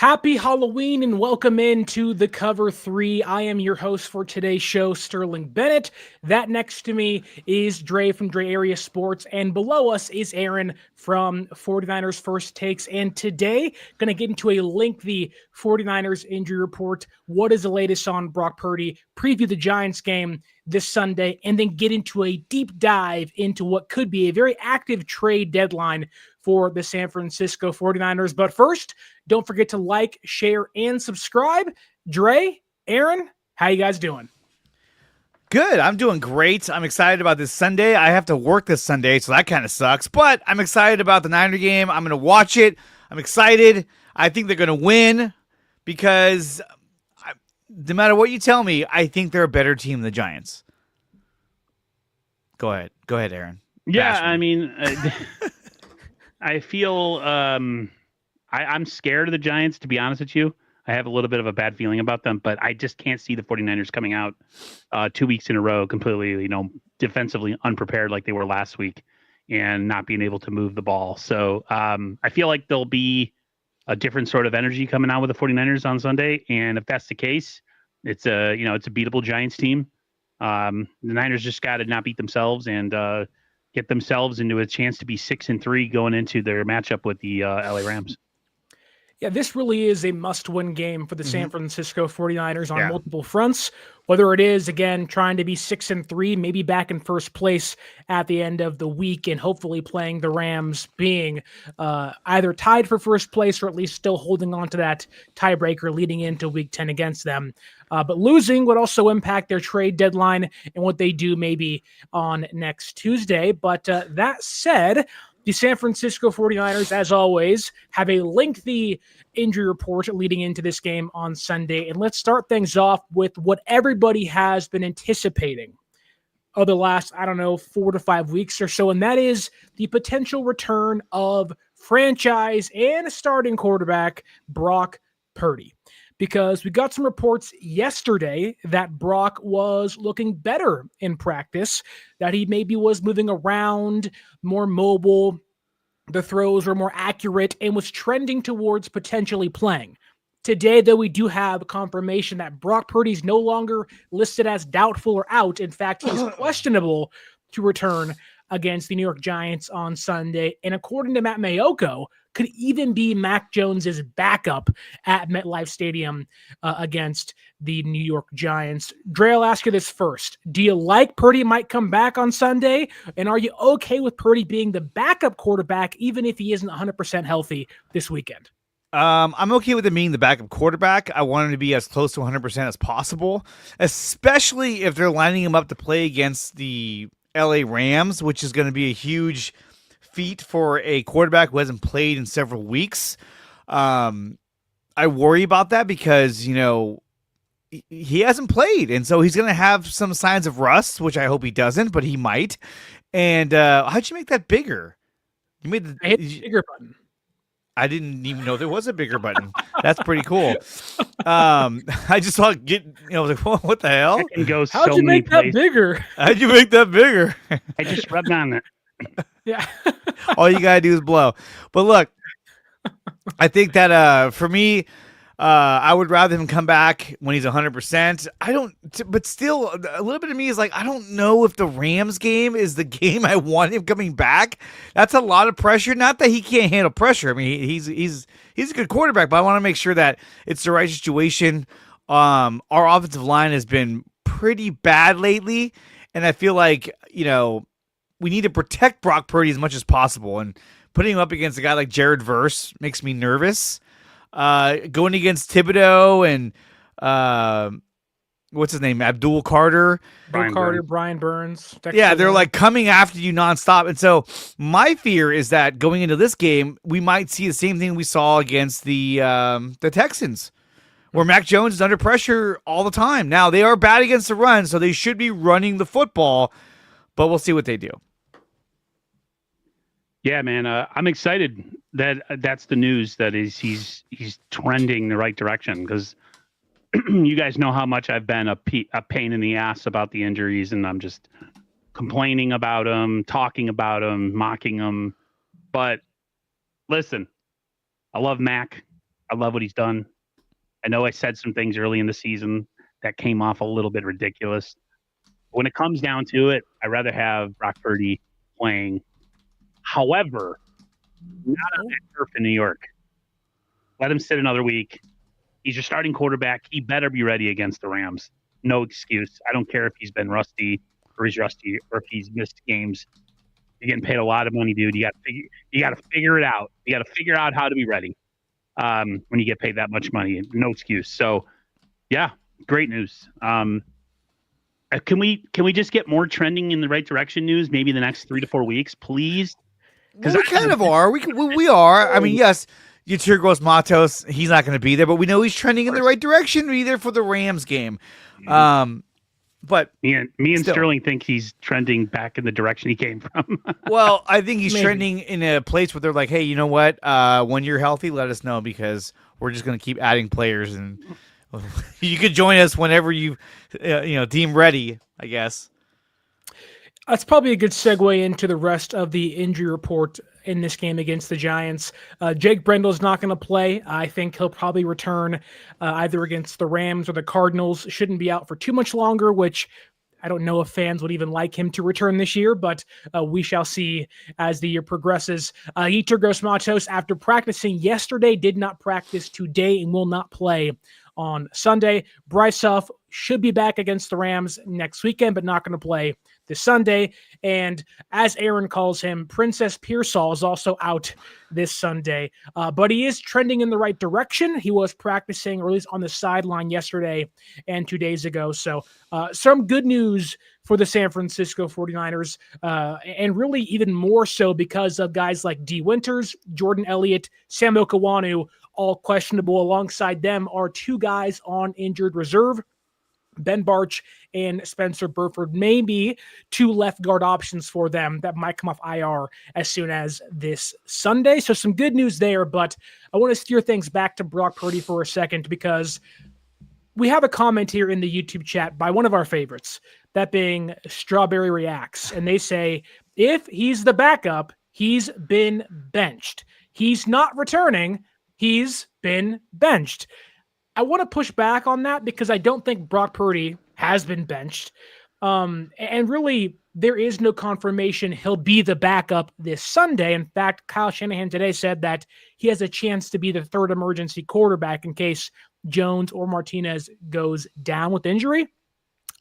Happy Halloween and welcome into the Cover 3. I am your host for today's show, Sterling Bennett. That next to me is Dre from Dre Area Sports, and below us is Aaron from 49ers First Takes. And today, going to get into a lengthy 49ers injury report. What is the latest on Brock Purdy? Preview the Giants game this Sunday, and then get into a deep dive into what could be a very active trade deadline for the San Francisco 49ers. But first, don't forget to like, share, and subscribe. Dre, Aaron, how you guys doing? Good. I'm doing great. I'm excited about this Sunday. I have to work this Sunday, so that kind of sucks. But I'm excited about the Niner game. I'm going to watch it. I'm excited. I think they're going to win because no matter what you tell me, I think they're a better team than the Giants. Go ahead. Go ahead, Aaron. Yeah, I mean, I feel I'm scared of the Giants, to be honest with you. I have a little bit of a bad feeling about them, but I just can't see the 49ers coming out 2 weeks in a row completely, defensively unprepared like they were last week and not being able to move the ball. So I feel like there'll be a different sort of energy coming out with the 49ers on Sunday. And if that's the case, it's a beatable Giants team. The Niners just got to not beat themselves and get themselves into a chance to be 6-3 going into their matchup with the LA Rams. Yeah, this really is a must-win game for the San Francisco 49ers on multiple fronts. Whether it is, again, trying to be 6-3, maybe back in first place at the end of the week, and hopefully playing the Rams being either tied for first place or at least still holding on to that tiebreaker leading into Week 10 against them. But losing would also impact their trade deadline and what they do maybe on next Tuesday. But that said, the San Francisco 49ers, as always, have a lengthy injury report leading into this game on Sunday. And let's start things off with what everybody has been anticipating over the last, 4 to 5 weeks or so, and that is the potential return of franchise and starting quarterback Brock Purdy. Because we got some reports yesterday that Brock was looking better in practice, that he maybe was moving around, more mobile, the throws were more accurate, and was trending towards potentially playing. Today, though, we do have confirmation that Brock Purdy's no longer listed as doubtful or out. In fact, he's questionable to return against the New York Giants on Sunday. And according to Matt Mayoko, could even be Mac Jones's backup at MetLife Stadium against the New York Giants. Dre, I'll ask you this first. Do you like Purdy might come back on Sunday? And are you okay with Purdy being the backup quarterback, even if he isn't 100% healthy this weekend? I'm okay with him being the backup quarterback. I want him to be as close to 100% as possible, especially if they're lining him up to play against the LA Rams, which is going to be a huge feat for a quarterback who hasn't played in several weeks. I worry about that because, he hasn't played, and so he's going to have some signs of rust, which I hope he doesn't, but he might. And how'd you make that bigger? I hit the bigger button. I didn't even know there was a bigger button. That's pretty cool. I just saw it get, like, what the hell? It can go How'd so you many make that places. bigger? How'd you make that bigger? I just rubbed on it. Yeah. All you gotta do is blow. But look, I think that for me, I would rather him come back when he's 100%. But still, a little bit of me is like, I don't know if the Rams game is the game I want him coming back. That's a lot of pressure. Not that he can't handle pressure. I mean, he's a good quarterback, but I want to make sure that it's the right situation. Our offensive line has been pretty bad lately, and I feel like, we need to protect Brock Purdy as much as possible. And putting him up against a guy like Jared Verse makes me nervous. Going against Thibodeau and what's his name? Abdul Carter. Brian Burns. Yeah, they're like coming after you nonstop. And so my fear is that going into this game, we might see the same thing we saw against the Texans, where Mac Jones is under pressure all the time. Now, they are bad against the run, so they should be running the football, but we'll see what they do. Yeah, man, I'm excited that that's the news, that he's trending the right direction, because you guys know how much I've been a pain in the ass about the injuries, and I'm just complaining about them, talking about them, mocking them. But listen, I love Mac. I love what he's done. I know I said some things early in the season that came off a little bit ridiculous. When it comes down to it, I'd rather have Brock Purdy playing. However, not on that turf in New York. Let him sit another week. He's your starting quarterback. He better be ready against the Rams. No excuse. I don't care if he's been rusty or he's rusty or if he's missed games. You're getting paid a lot of money, dude. You got to figure it out. You got to figure out how to be ready when you get paid that much money. No excuse. So, yeah, great news. Can we just get more trending in the right direction news? Maybe the next 3 to 4 weeks, please. Well, we kind of are. We are. I mean, yes, Yeturgos Matos, he's not going to be there, but we know he's trending in the right direction. Be there for the Rams game. But me and Sterling think he's trending back in the direction he came from. Well, I think he's trending in a place where they're like, hey, you know what? When you're healthy, let us know because we're just going to keep adding players, and you could join us whenever you deem ready, I guess. That's probably a good segue into the rest of the injury report in this game against the Giants. Jake Brendel's not going to play. I think he'll probably return either against the Rams or the Cardinals. Shouldn't be out for too much longer, which I don't know if fans would even like him to return this year, but we shall see as the year progresses. Yeturgos Matos, after practicing yesterday, did not practice today and will not play on Sunday. Bryce Huff should be back against the Rams next weekend, but not going to play this Sunday. And as Aaron calls him, Princess Pearsall is also out this Sunday. But he is trending in the right direction. He was practicing, or at least on the sideline yesterday and 2 days ago. So some good news for the San Francisco 49ers, and really even more so because of guys like D. Winters, Jordan Elliott, Sam Okawanu, all questionable. Alongside them are two guys on injured reserve, Ben Barch and Spencer Burford, maybe two left guard options for them that might come off IR as soon as this Sunday. So some good news there, but I want to steer things back to Brock Purdy for a second because we have a comment here in the YouTube chat by one of our favorites, that being Strawberry Reacts. And they say, if he's the backup, he's been benched. He's not returning. He's been benched. I want to push back on that because I don't think Brock Purdy has been benched. And really, there is no confirmation he'll be the backup this Sunday. In fact, Kyle Shanahan today said that he has a chance to be the third emergency quarterback in case Jones or Martinez goes down with injury.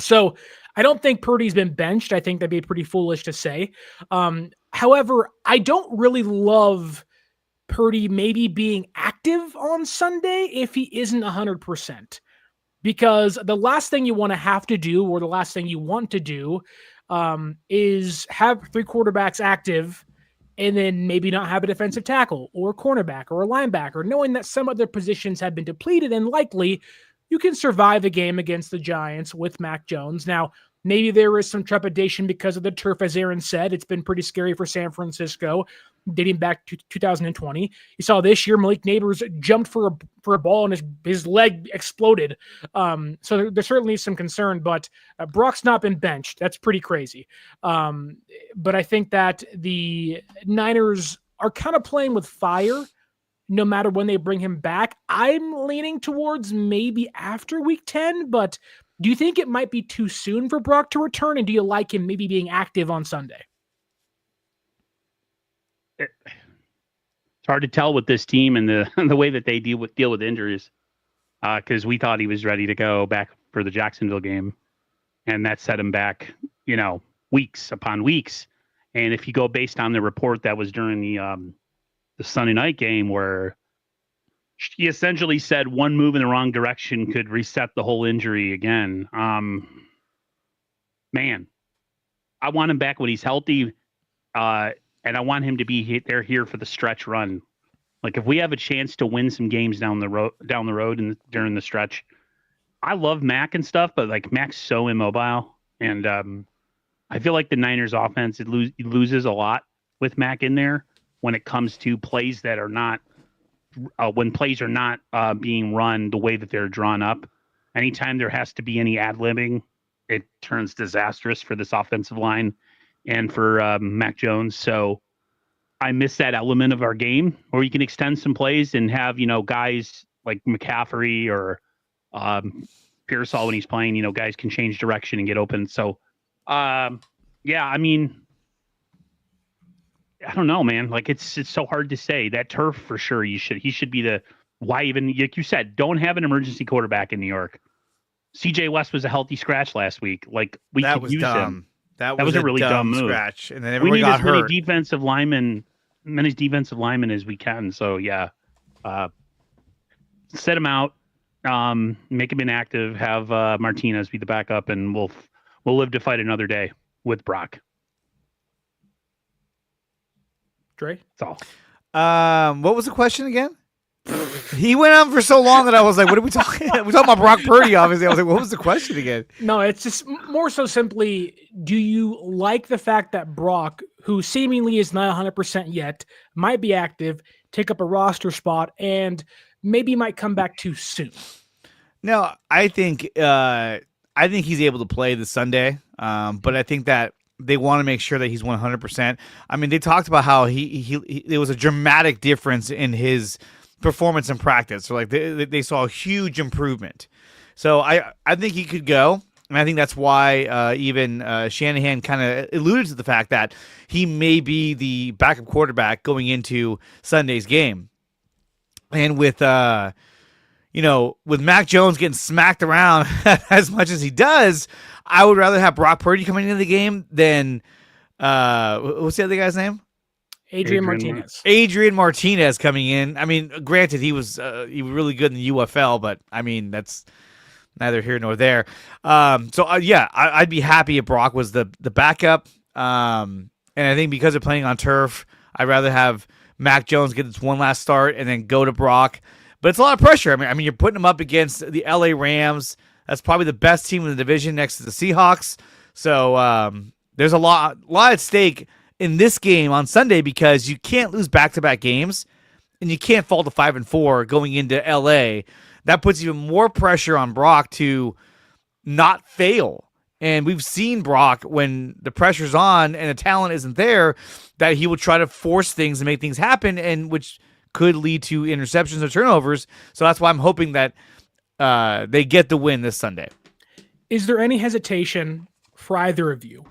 So I don't think Purdy's been benched. I think that'd be pretty foolish to say. However, I don't really love Purdy maybe being active on Sunday if he isn't 100%. Because the last thing you want to have to do, or the last thing you want to do, is have three quarterbacks active and then maybe not have a defensive tackle or a cornerback or a linebacker, knowing that some other positions have been depleted and likely you can survive a game against the Giants with Mac Jones. Now, maybe there is some trepidation because of the turf, as Aaron said. It's been pretty scary for San Francisco, dating back to 2020. You saw this year, Malik Neighbors jumped for a ball and his leg exploded. So there's certainly some concern, but Brock's not been benched. That's pretty crazy. But I think that the Niners are kind of playing with fire no matter when they bring him back. I'm leaning towards maybe after week 10, but do you think it might be too soon for Brock to return? And do you like him maybe being active on Sunday? It's hard to tell with this team and the way that they deal with injuries. Because we thought he was ready to go back for the Jacksonville game, and that set him back, weeks upon weeks. And if you go based on the report that was during the Sunday night game, where she essentially said one move in the wrong direction could reset the whole injury again. Man, I want him back when he's healthy, and I want him to be here for the stretch run. Like if we have a chance to win some games down the road and during the stretch, I love Mac and stuff, but like Mac's so immobile, and I feel like the Niners offense it loses a lot with Mac in there when it comes to plays that are not. When plays are not being run the way that they're drawn up, anytime there has to be any ad-libbing, it turns disastrous for this offensive line and for Mac Jones. So I miss that element of our game where you can extend some plays and have, guys like McCaffrey or Pearsall when he's playing, guys can change direction and get open. So, yeah, I mean, I don't know, man. Like it's so hard to say. That turf for sure. He should be the why even like you said, don't have an emergency quarterback in New York. CJ West was a healthy scratch last week. Like we That could was use dumb. him. That was a really dumb move. Scratch, and then We everyone need got as many hurt. many defensive linemen as we can. So yeah, set him out, make him inactive, have Martinez be the backup, and we'll live to fight another day with Brock. Dre? That's all. What was the question again? He went on for so long that I was like, what are we talking? We're talking about Brock Purdy, obviously. I was like, what was the question again? No, it's just more so simply, do you like the fact that Brock, who seemingly is not 100% yet, might be active, take up a roster spot, and maybe might come back too soon? No, I think he's able to play this Sunday, but I think that they want to make sure that he's 100%. I mean, they talked about how he there was a dramatic difference in his performance in practice. So like they saw a huge improvement. So I think he could go. And I think that's why even Shanahan kind of alluded to the fact that he may be the backup quarterback going into Sunday's game. And with Mac Jones getting smacked around as much as he does, I would rather have Brock Purdy coming into the game than what's the other guy's name? Adrian Martinez. Adrian Martinez coming in. I mean, granted, he was really good in the UFL, but I mean, that's neither here nor there. I'd be happy if Brock was the backup. And I think because they're playing on turf, I'd rather have Mac Jones get this one last start and then go to Brock. But it's a lot of pressure. I mean, you're putting him up against the LA Rams. That's probably the best team in the division next to the Seahawks. So there's a lot at stake in this game on Sunday because you can't lose back-to-back games and you can't fall to 5-4 going into LA. That puts even more pressure on Brock to not fail. And we've seen Brock when the pressure's on and the talent isn't there, that he will try to force things and make things happen, and which could lead to interceptions or turnovers. So that's why I'm hoping that they get the win this Sunday. Is there any hesitation for either of you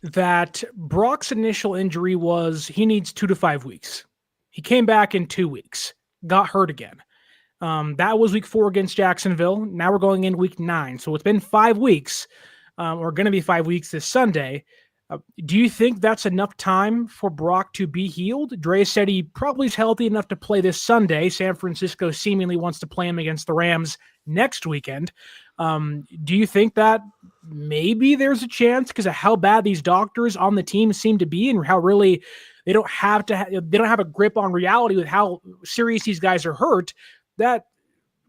that Brock's initial injury was he needs 2 to 5 weeks? He came back in 2 weeks, got hurt again. That was week 4 against Jacksonville. Now we're going in week 9. So it's been 5 weeks, or going to be 5 weeks this Sunday. Do you think that's enough time for Brock to be healed? Dre said he probably is healthy enough to play this Sunday. San Francisco seemingly wants to play him against the Rams next weekend. Do you think that maybe there's a chance because of how bad these doctors on the team seem to be and how really they don't have a grip on reality with how serious these guys are hurt, that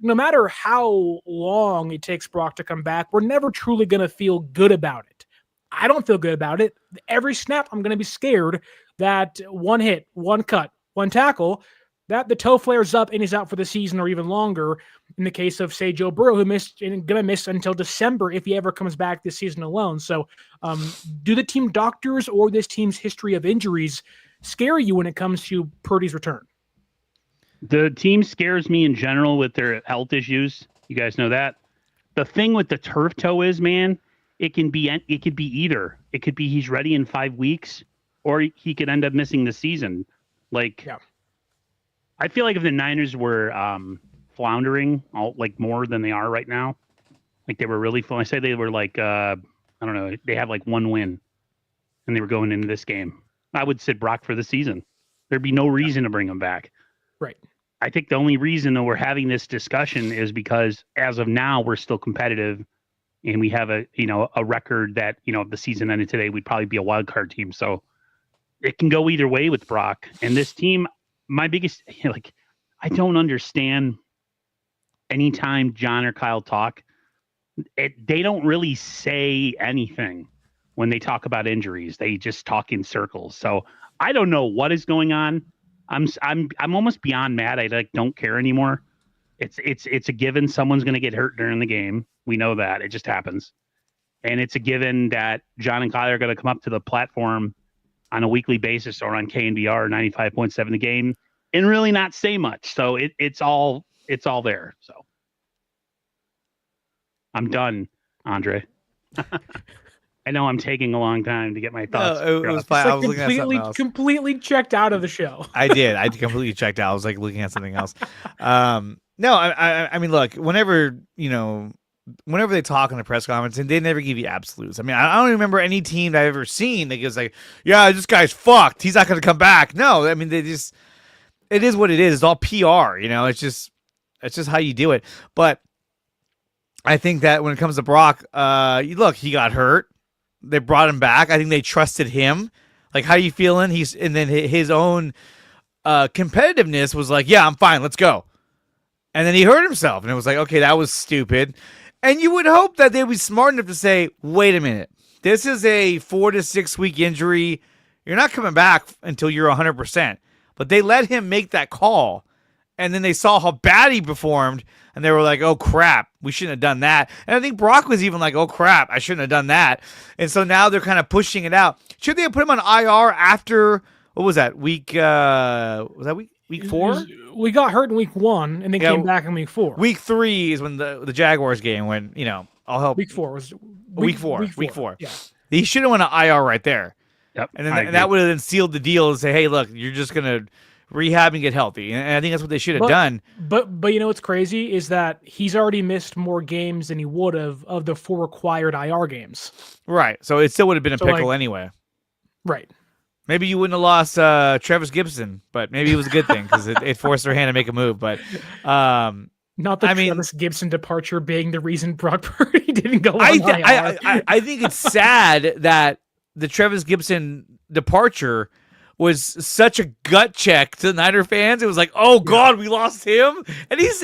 no matter how long it takes Brock to come back, we're never truly going to feel good about it? I don't feel good about it. Every snap, I'm going to be scared that one hit, one cut, one tackle, that the toe flares up and he's out for the season or even longer. In the case of, say, Joe Burrow, who missed and going to miss until December if he ever comes back this season alone. So do the team doctors or this team's history of injuries scare you when it comes to Purdy's return? The team scares me in general with their health issues. You guys know that. The thing with the turf toe is, man, it could be either. It could be he's ready in 5 weeks, or he could end up missing the season. I feel like if the Niners were floundering more than they are right now, like they were really I say they were like I don't know, they have like one win, and they were going into this game, I would sit Brock for the season. There'd be no reason to bring him back. Right. I think the only reason that we're having this discussion is because as of now we're still competitive. And we have a record that, if the season ended today, we'd probably be a wild card team. So it can go either way with Brock. And this team, my biggest, I don't understand anytime John or Kyle talk, they don't really say anything when they talk about injuries. They just talk in circles. So I don't know what is going on. I'm almost beyond mad. I don't care anymore. It's a given someone's going to get hurt during the game. We know that. It just happens. And it's a given that John and Kyle are going to come up to the platform on a weekly basis or on KNBR 95.7 the game and really not say much. So it's all there. So I'm done, Andre. I know I'm taking a long time to get my thoughts. No, it was fine. Like I was looking at something else. completely checked out of the show. I did. I completely checked out. I was like looking at something else. No, I mean, look, whenever they talk in the press conference, and they never give you absolutes. I mean, I don't remember any team that I've ever seen that goes like, "Yeah, this guy's fucked. He's not going to come back." No, I mean, it is what it is. It's all PR. It's just how you do it. But I think that when it comes to Brock, look, he got hurt. They brought him back. I think they trusted him. Like, how you feeling? And then his own competitiveness was like, yeah, I'm fine. Let's go. And then he hurt himself, and it was like, okay, that was stupid. And you would hope that they'd be smart enough to say, wait a minute, this is a 4 to 6 week injury. You're not coming back until you're 100%. But they let him make that call, and then they saw how bad he performed, and they were like, oh, crap, we shouldn't have done that. And I think Brock was even like, oh, crap, I shouldn't have done that. And so now they're kind of pushing it out. Should they have put him on IR after, what was that, week 4? We got hurt in week 1 and then came back in week 4. Week 3 is when the Jaguars game when, I'll help. Week 4 was week 4. Yeah. He should have went to IR right there. Yep. And then that would have then sealed the deal and say, hey, look, you're just going to rehab and get healthy. And I think that's what they should have done. But what's crazy is that he's already missed more games than he would have of the 4 required IR games. Right. So it still would have been a pickle anyway. Right. Maybe you wouldn't have lost Travis Gibson, but maybe it was a good thing because it forced their hand to make a move. But not the Travis Gibson departure being the reason Brock Purdy didn't go on IR. I think it's sad that the Travis Gibson departure was such a gut check to the Niner fans. It was like, oh God, we lost him, and he's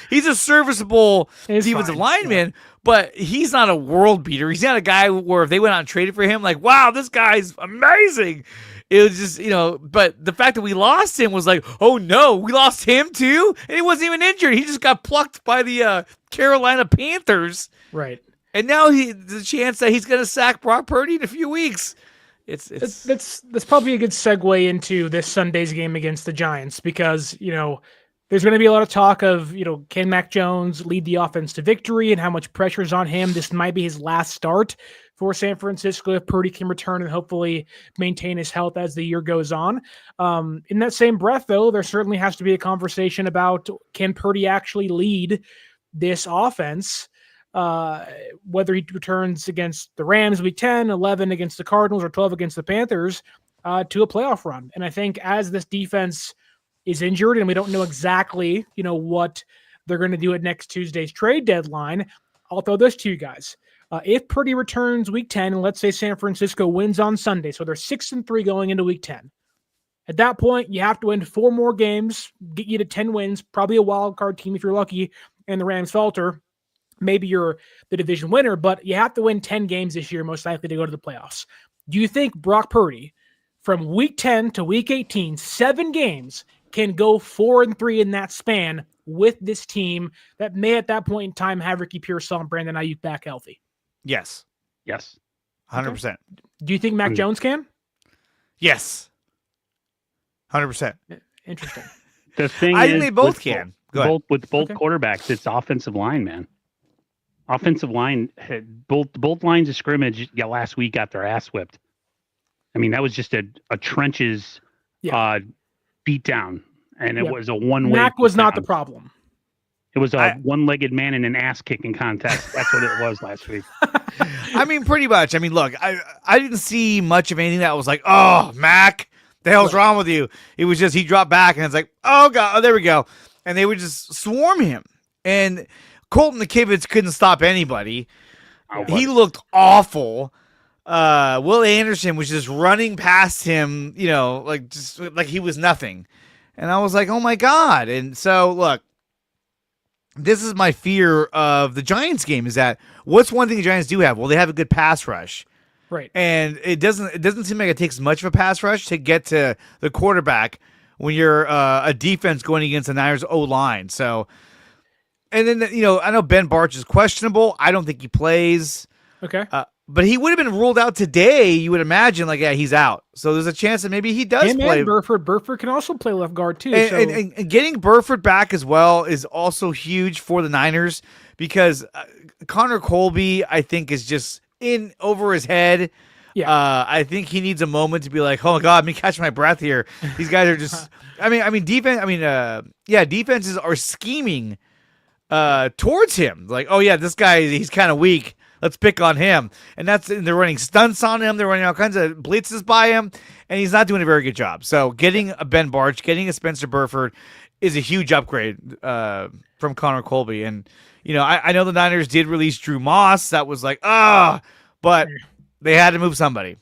he's a serviceable defensive lineman, but he's not a world beater. He's not a guy where if they went out and traded for him, like, wow, this guy's amazing. It was just, but the fact that we lost him was like, oh no, we lost him too, and he wasn't even injured. He just got plucked by the Carolina Panthers, right? And now the chance that he's going to sack Brock Purdy in a few weeks. That's probably a good segue into this Sunday's game against the Giants because, there's going to be a lot of talk of, can Mac Jones lead the offense to victory and how much pressure is on him? This might be his last start for San Francisco if Purdy can return and hopefully maintain his health as the year goes on. In that same breath, though, there certainly has to be a conversation about can Purdy actually lead this offense? Whether he returns against the Rams week 10, 11 against the Cardinals, or 12 against the Panthers to a playoff run. And I think as this defense is injured and we don't know exactly, what they're going to do at next Tuesday's trade deadline, I'll throw this to you guys. If Purdy returns week 10, and let's say San Francisco wins on Sunday, so they're 6-3 going into week 10. At that point, you have to win 4 more games, get you to 10 wins, probably a wild card team if you're lucky, and the Rams falter. Maybe you're the division winner, but you have to win 10 games this year, most likely to go to the playoffs. Do you think Brock Purdy, from week 10 to week 18, 7 games, can go 4-3 in that span with this team that may at that point in time have Ricky Pearsall and Brandon Ayuk back healthy? Yes. 100%. Do you think Mac Jones can? Yes. 100%. Interesting. The thing I think they both can. Both quarterbacks, it's offensive line, man. Offensive line, both lines of scrimmage last week got their ass whipped. I mean, that was just a trenches beat down, and it was a one-way. Mac was not the problem. It was a one-legged man in an ass-kicking contest. That's what it was last week. I mean, pretty much. I mean, look, I didn't see much of anything that was like, oh, Mac, the hell's wrong with you? It was just he dropped back, and it's like, oh, God, there we go. And they would just swarm him. And Colton McKivitz couldn't stop anybody. He looked awful. Will Anderson was just running past him, like he was nothing. And I was like, oh, my God. And so, look, this is my fear of the Giants game is that what's one thing the Giants do have? Well, they have a good pass rush. Right. And it doesn't seem like it takes much of a pass rush to get to the quarterback when you're a defense going against the Niners O-line. So, and then, I know Ben Barch is questionable. I don't think he plays. Okay. But he would have been ruled out today. You would imagine, like, yeah, he's out. So there's a chance that maybe he does play. And Burford can also play left guard too. And getting Burford back as well is also huge for the Niners because Connor Colby, I think, is just in over his head. Yeah. I think he needs a moment to be like, oh my God, let me catch my breath here. These guys are just, defenses are scheming towards him. Like, oh yeah, this guy, he's kind of weak. Let's pick on him. And they're running stunts on him. They're running all kinds of blitzes by him, and he's not doing a very good job. So getting a Ben Barch, getting a Spencer Burford is a huge upgrade from Connor Colby. And, I know the Niners did release Drew Moss. That was like, but they had to move somebody.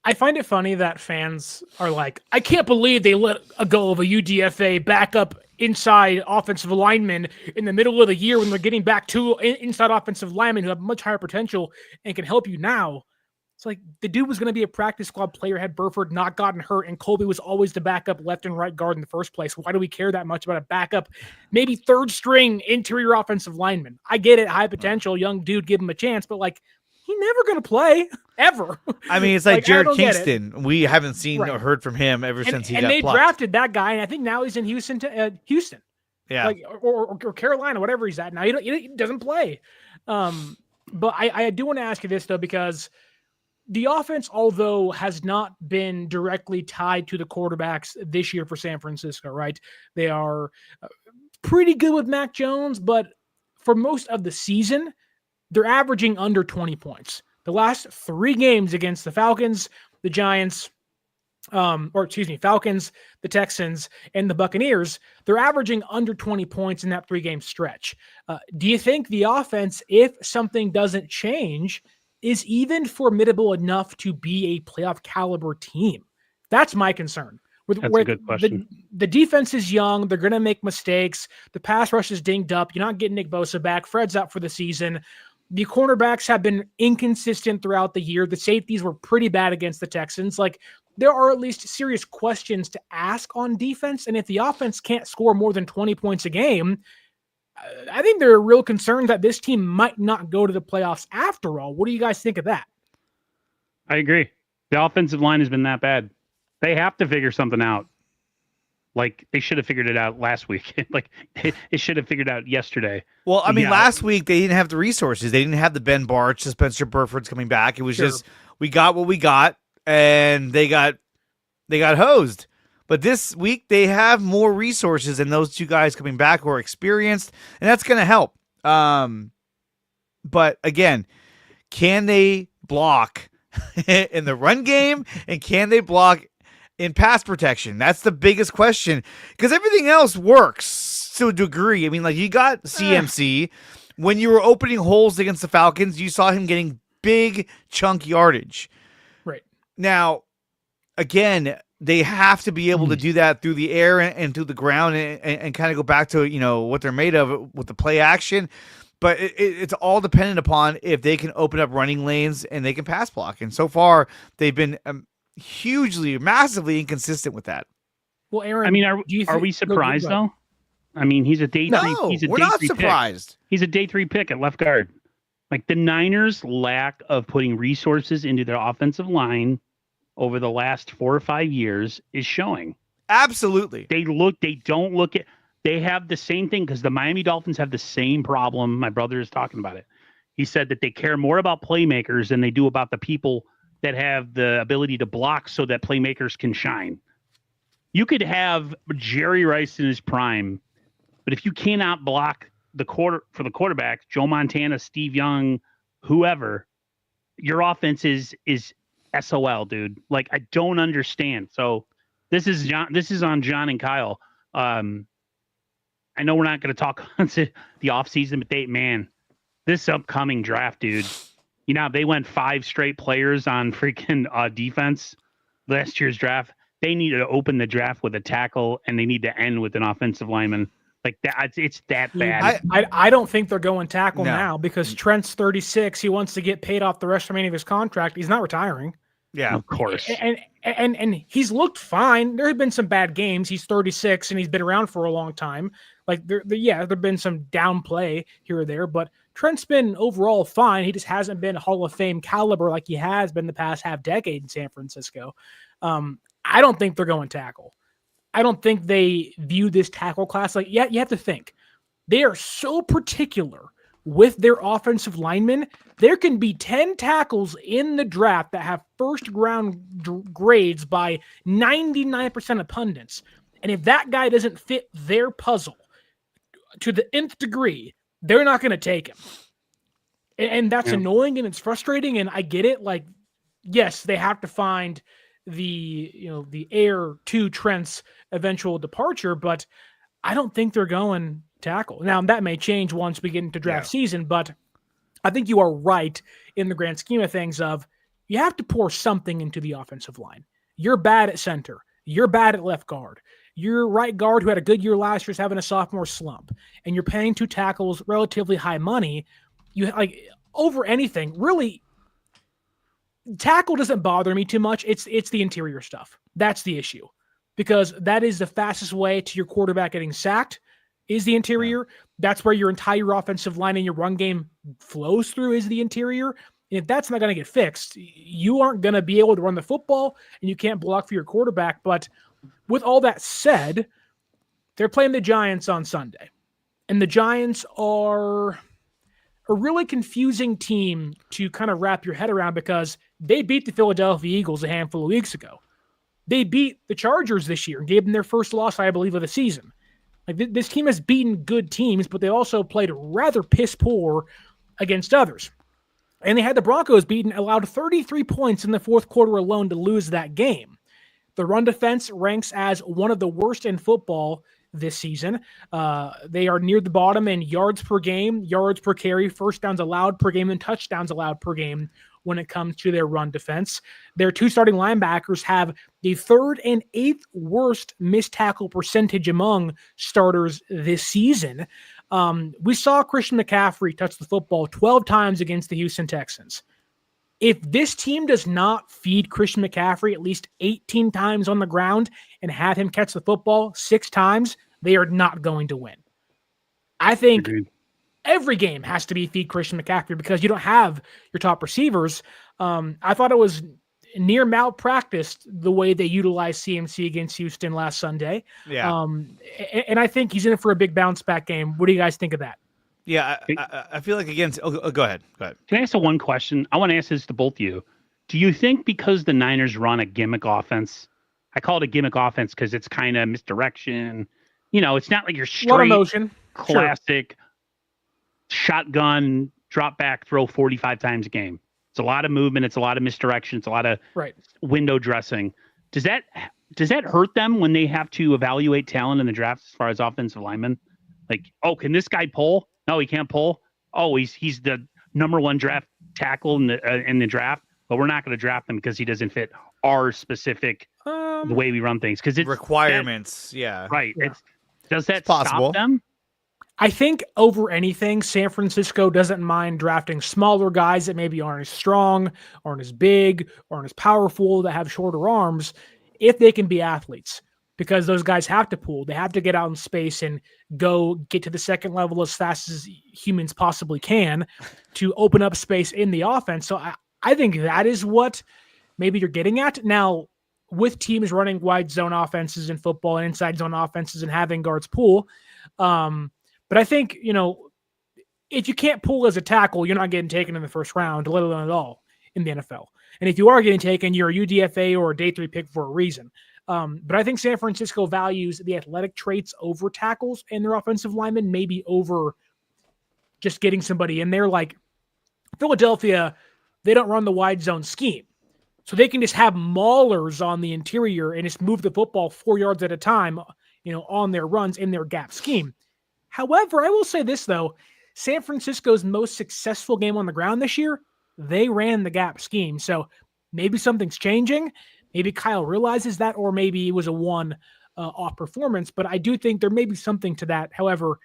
I find it funny that fans are like, I can't believe they let go of a UDFA backup inside offensive lineman in the middle of the year when they're getting back to inside offensive linemen who have much higher potential and can help you now. It's like the dude was going to be a practice squad player had Burford not gotten hurt, and Colby was always the backup left and right guard in the first place. Why do we care that much about a backup, maybe third string interior offensive lineman? I get it, high potential, young dude, give him a chance, but like, he's never going to play ever. I mean, it's like Jared Kingston. We haven't seen or heard from him ever since he got they plucked. drafted that guy, and I think now he's in Houston. Yeah, or Carolina, whatever he's at now. He doesn't play. But I do want to ask you this though, because the offense, although has not been directly tied to the quarterbacks this year for San Francisco, right? They are pretty good with Mac Jones, but for most of the season, they're averaging under 20 points. The last 3 games against the Falcons, the Giants, Falcons, the Texans, and the Buccaneers, they're averaging under 20 points in that 3-game stretch. Do you think the offense, if something doesn't change, is even formidable enough to be a playoff caliber team? That's my concern. That's a good question. The defense is young. They're going to make mistakes. The pass rush is dinged up. You're not getting Nick Bosa back. Fred's out for the season. The cornerbacks have been inconsistent throughout the year. The safeties were pretty bad against the Texans. Like, there are at least serious questions to ask on defense. And if the offense can't score more than 20 points a game, I think there are real concerns that this team might not go to the playoffs after all. What do you guys think of that? I agree. The offensive line has been that bad. They have to figure something out. Like, they should have figured it out last week. Like, it should have figured out yesterday. Well, I mean, last week they didn't have the resources. They didn't have the Ben Barch, the Spencer Burford's coming back. It was just, we got what we got, and they got hosed. But this week they have more resources, and those 2 guys coming back who are experienced, and that's going to help. But again, can they block in the run game, and can they block in pass protection? That's the biggest question, because everything else works to a degree. I mean, like, you got CMC. When you were opening holes against the Falcons, you saw him getting big chunk yardage. Right. Now, again, they have to be able to do that through the air and through the ground and kind of go back to, what they're made of with the play action. But it's all dependent upon if they can open up running lanes and they can pass block. And so far, they've been hugely, massively inconsistent with that. Well, Aaron, I mean, are we surprised though? I mean, he's a day 3. No, he's a we're day not 3 surprised. Pick. He's a day 3 pick at left guard. Like, the Niners' lack of putting resources into their offensive line over the last 4 or 5 years is showing. Absolutely. They have the same thing, because the Miami Dolphins have the same problem. My brother is talking about it. He said that they care more about playmakers than they do about the people that have the ability to block so that playmakers can shine. You could have Jerry Rice in his prime, but if you cannot block for the quarterback, Joe Montana, Steve Young, whoever, your offense is SOL, dude. Like, I don't understand. So this is on John and Kyle. I know we're not going to talk on the offseason, but this upcoming draft, dude, they went 5 straight players on freaking defense last year's draft. They need to open the draft with a tackle, and they need to end with an offensive lineman. Like that, it's that bad. I don't think they're going tackle now, because Trent's 36. He wants to get paid off the rest remaining of his contract. He's not retiring. Yeah, of course. And he's looked fine. There have been some bad games. He's 36 and he's been around for a long time. Like there've been some downplay here or there, but Trent's been overall fine. He just hasn't been Hall of Fame caliber like he has been the past half decade in San Francisco. I don't think they're going tackle. I don't think they view this tackle class like, yeah, you have to think. They are so particular with their offensive linemen. There can be 10 tackles in the draft that have first round grades by 99% of pundits. And if that guy doesn't fit their puzzle to the nth degree, they're not going to take him. And that's annoying and it's frustrating. And I get it. Like, yes, they have to find the heir to Trent's eventual departure, but I don't think they're going tackle. Now, that may change once we get into draft season, but I think you are right in the grand scheme of things of you have to pour something into the offensive line. You're bad at center. You're bad at left guard. Your right guard who had a good year last year is having a sophomore slump, and you're paying 2 tackles relatively high money. You like over anything, really. Tackle doesn't bother me too much. It's the interior stuff. That's the issue. Because that is the fastest way to your quarterback getting sacked is the interior. Yeah. That's where your entire offensive line and your run game flows through is the interior. And if that's not going to get fixed, you aren't going to be able to run the football and you can't block for your quarterback. But with all that said, they're playing the Giants on Sunday. And the Giants are a really confusing team to kind of wrap your head around because they beat the Philadelphia Eagles a handful of weeks ago. They beat the Chargers this year and gave them their first loss, I believe, of the season. Like this team has beaten good teams, but they also played rather piss poor against others. And they had the Broncos beaten, allowed 33 points in the fourth quarter alone to lose that game. The run defense ranks as one of the worst in football this season. They are near the bottom in yards per game, yards per carry, first downs allowed per game, and touchdowns allowed per game when it comes to their run defense. Their 2 starting linebackers have the 3rd and 8th worst missed tackle percentage among starters this season. We saw Christian McCaffrey touch the football 12 times against the Houston Texans. If this team does not feed Christian McCaffrey at least 18 times on the ground and have him catch the football 6 times, they are not going to win. I think every game has to be feed Christian McCaffrey because you don't have your top receivers. I thought it was near malpracticed the way they utilized CMC against Houston last Sunday. Yeah. And I think he's in for a big bounce back game. What do you guys think of that? Yeah, I feel like against. Oh, go ahead. Can I ask one question? I want to ask this to both of you. Do you think because the Niners run a gimmick offense, I call it a gimmick offense because it's kind of misdirection. You know, it's not like your straight motion. Classic shotgun drop back throw 45 times a game. It's a lot of movement. It's a lot of misdirection. It's a lot of window dressing. Does that hurt them when they have to evaluate talent in the draft as far as offensive linemen? Like, oh, can this guy pull? No, he can't pull. Oh, he's the number 1 draft tackle in the draft, but we're not going to draft him because he doesn't fit our specific the way we run things because it's requirements. Right. Yeah. Does that stop them? I think over anything, San Francisco doesn't mind drafting smaller guys that maybe aren't as strong, aren't as big, aren't as powerful, that have shorter arms, if they can be athletes. Because those guys have to pull. They have to get out in space and go get to the second level as fast as humans possibly can to open up space in the offense. So I think that is what maybe you're getting at. Now, with teams running wide zone offenses in football and inside zone offenses and having guards pull, but I think, if you can't pull as a tackle, you're not getting taken in the first round, let alone at all in the NFL. And if you are getting taken, you're a UDFA or a day 3 pick for a reason. But I think San Francisco values the athletic traits over tackles in their offensive linemen, maybe over just getting somebody in there. Like Philadelphia, they don't run the wide zone scheme. So they can just have maulers on the interior and just move the football 4 yards at a time, on their runs in their gap scheme. However, I will say this, though. San Francisco's most successful game on the ground this year, they ran the gap scheme. So maybe something's changing. Maybe Kyle realizes that, or maybe it was a one-off performance. But I do think there may be something to that. However,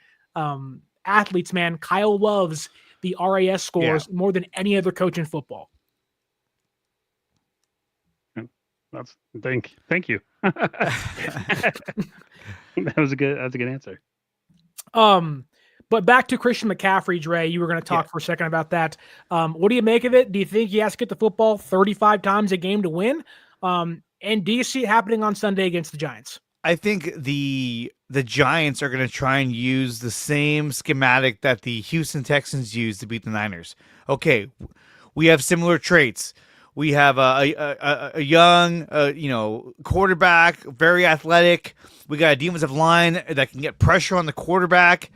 athletes, man, Kyle loves the RAS scores more than any other coach in football. Thank you. That was a good answer. But back to Christian McCaffrey, Dre, you were going to talk for a second about that. What do you make of it? Do you think he has to get the football 35 times a game to win? And do you see it happening on Sunday against the Giants? I think the Giants are going to try and use the same schematic that the Houston Texans used to beat the Niners. Okay, we have similar traits. We have a young, quarterback, very athletic. We got a defensive line that can get pressure on the quarterback.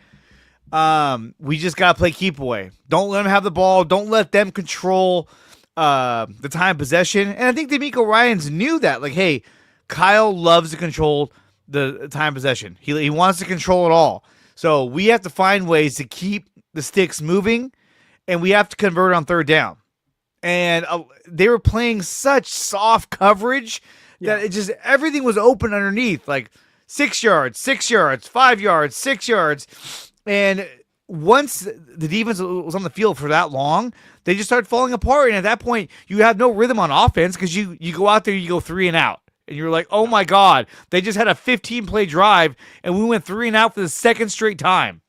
We just got to play keep away. Don't let them have the ball. Don't let them control the time possession. And I think D'Amico Ryans knew that. Like, hey, Kyle loves to control the time possession. He wants to control it all. So we have to find ways to keep the sticks moving, and we have to convert on third down. And they were playing such soft coverage that it just everything was open underneath, like 6 yards, 6 yards, 5 yards, 6 yards. And once the defense was on the field for that long, they just started falling apart. And at that point, you have no rhythm on offense because you go out there, you go 3 and out. And you're like, oh my God, they just had a 15-play drive, and we went 3 and out for the second straight time.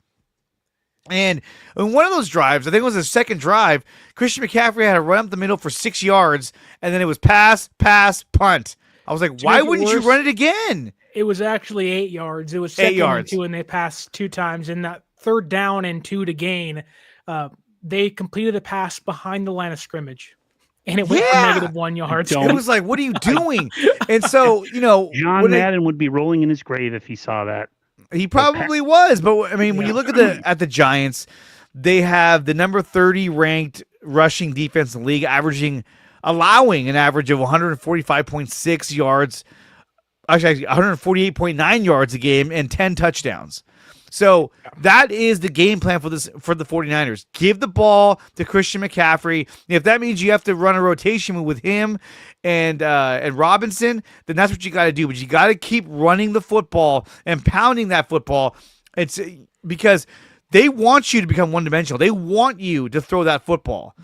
And in one of those drives, I think it was the second drive, Christian McCaffrey had to run up the middle for 6 yards, and then it was pass, punt. I was like, why wouldn't you run it again? It was actually 8 yards. It was 8 yards. And 2, and they passed 2 times. And that third down and 2 to gain, they completed the pass behind the line of scrimmage. And it went for -1 yards. It was like, what are you doing? And so, John Madden would be rolling in his grave if he saw that. He probably was. But, I mean, when you look at the Giants, they have the number 30 ranked rushing defense in the league, allowing an average of 145.6 yards, actually 148.9 yards a game and 10 touchdowns. So that is the game plan for the 49ers. Give the ball to Christian McCaffrey. If that means you have to run a rotation with him and Robinson, then that's what you got to do. But you got to keep running the football and pounding that football. It's because they want you to become one-dimensional. They want you to throw that football.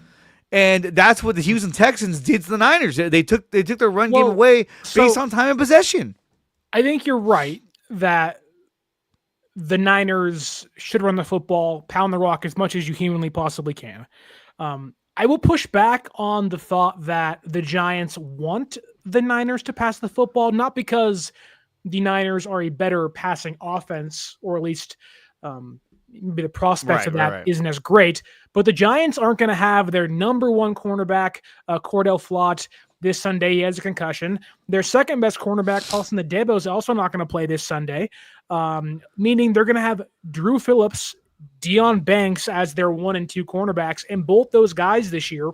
And that's what the Houston Texans did to the Niners. They took their run game away based on time and possession. I think you're right that the Niners should run the football, pound the rock as much as you humanly possibly can. I will push back on the thought that the Giants want the Niners to pass the football, not because the Niners are a better passing offense, or at least the prospects of that isn't as great, but the Giants aren't going to have their number 1 cornerback, Cordell Flott, this Sunday. He has a concussion. Their second best cornerback, Paulson Adebo, is also not going to play this Sunday, meaning they're going to have Drew Phillips, Deion Banks as their 1 and 2 cornerbacks, and both those guys this year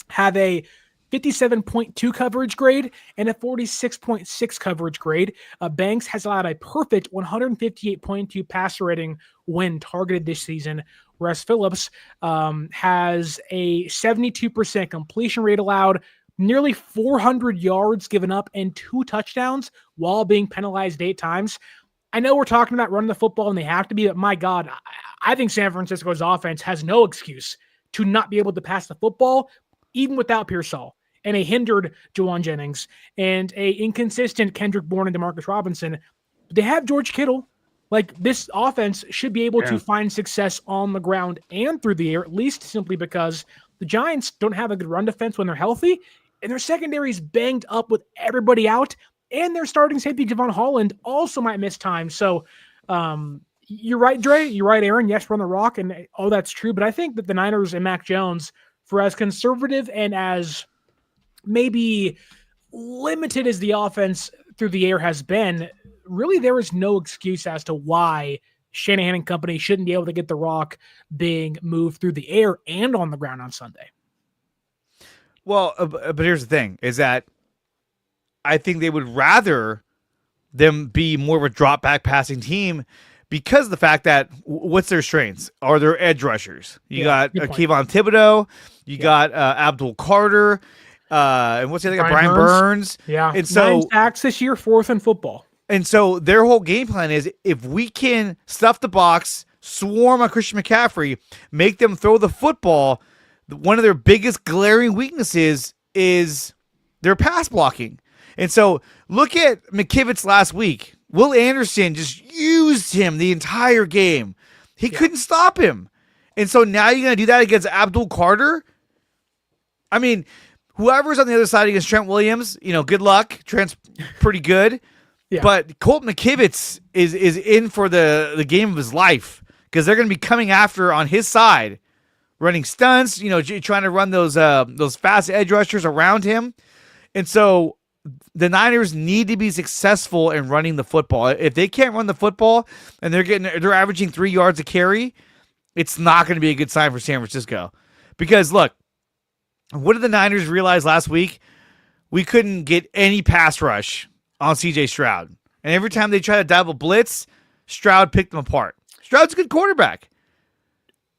have a 57.2 coverage grade and a 46.6 coverage grade. Banks has allowed a perfect 158.2 passer rating when targeted this season, whereas Phillips has a 72% completion rate allowed, nearly 400 yards given up, and 2 touchdowns while being penalized 8 times. I know we're talking about running the football and they have to be, but my God, I think San Francisco's offense has no excuse to not be able to pass the football, even without Pearsall and a hindered Juwan Jennings and a inconsistent Kendrick Bourne and Demarcus Robinson. They have George Kittle. Like, this offense should be able to find success on the ground and through the air, at least simply because the Giants don't have a good run defense when they're healthy, and their secondary is banged up with everybody out, and their starting safety, Javon Holland, also might miss time. So you're right, Dre. You're right, Aaron. Yes, run the rock, and all that's true. But I think that the Niners and Mac Jones, for as conservative and as maybe limited as the offense through the air has been, really there is no excuse as to why Shanahan and company shouldn't be able to get the rock being moved through the air and on the ground on Sunday. Well, but here's the thing, is that I think they would rather them be more of a drop back passing team because of the fact that what's their strengths? Are their edge rushers? You got Kayvon Thibodeau, you got Abdul Carter, and what's the other guy? Brian Burns. Yeah. And so 9 sacks this year, 4th in football. And so their whole game plan is, if we can stuff the box, swarm on Christian McCaffrey, make them throw the football, one of their biggest glaring weaknesses is their pass blocking. And so look at McKivitz last week. Will Anderson just used him the entire game. He couldn't stop him. And so now you're going to do that against Abdul Carter? I mean, whoever's on the other side against Trent Williams, good luck. Trent's pretty good. Yeah. But Colt McKivitz is in for the game of his life because they're going to be coming after on his side, running stunts, trying to run those fast edge rushers around him. And so the Niners need to be successful in running the football. If they can't run the football and they're averaging 3 yards a carry, it's not going to be a good sign for San Francisco. Because look, what did the Niners realize last week? We couldn't get any pass rush on CJ Stroud. And every time they try to double blitz, Stroud picked them apart. Stroud's a good quarterback.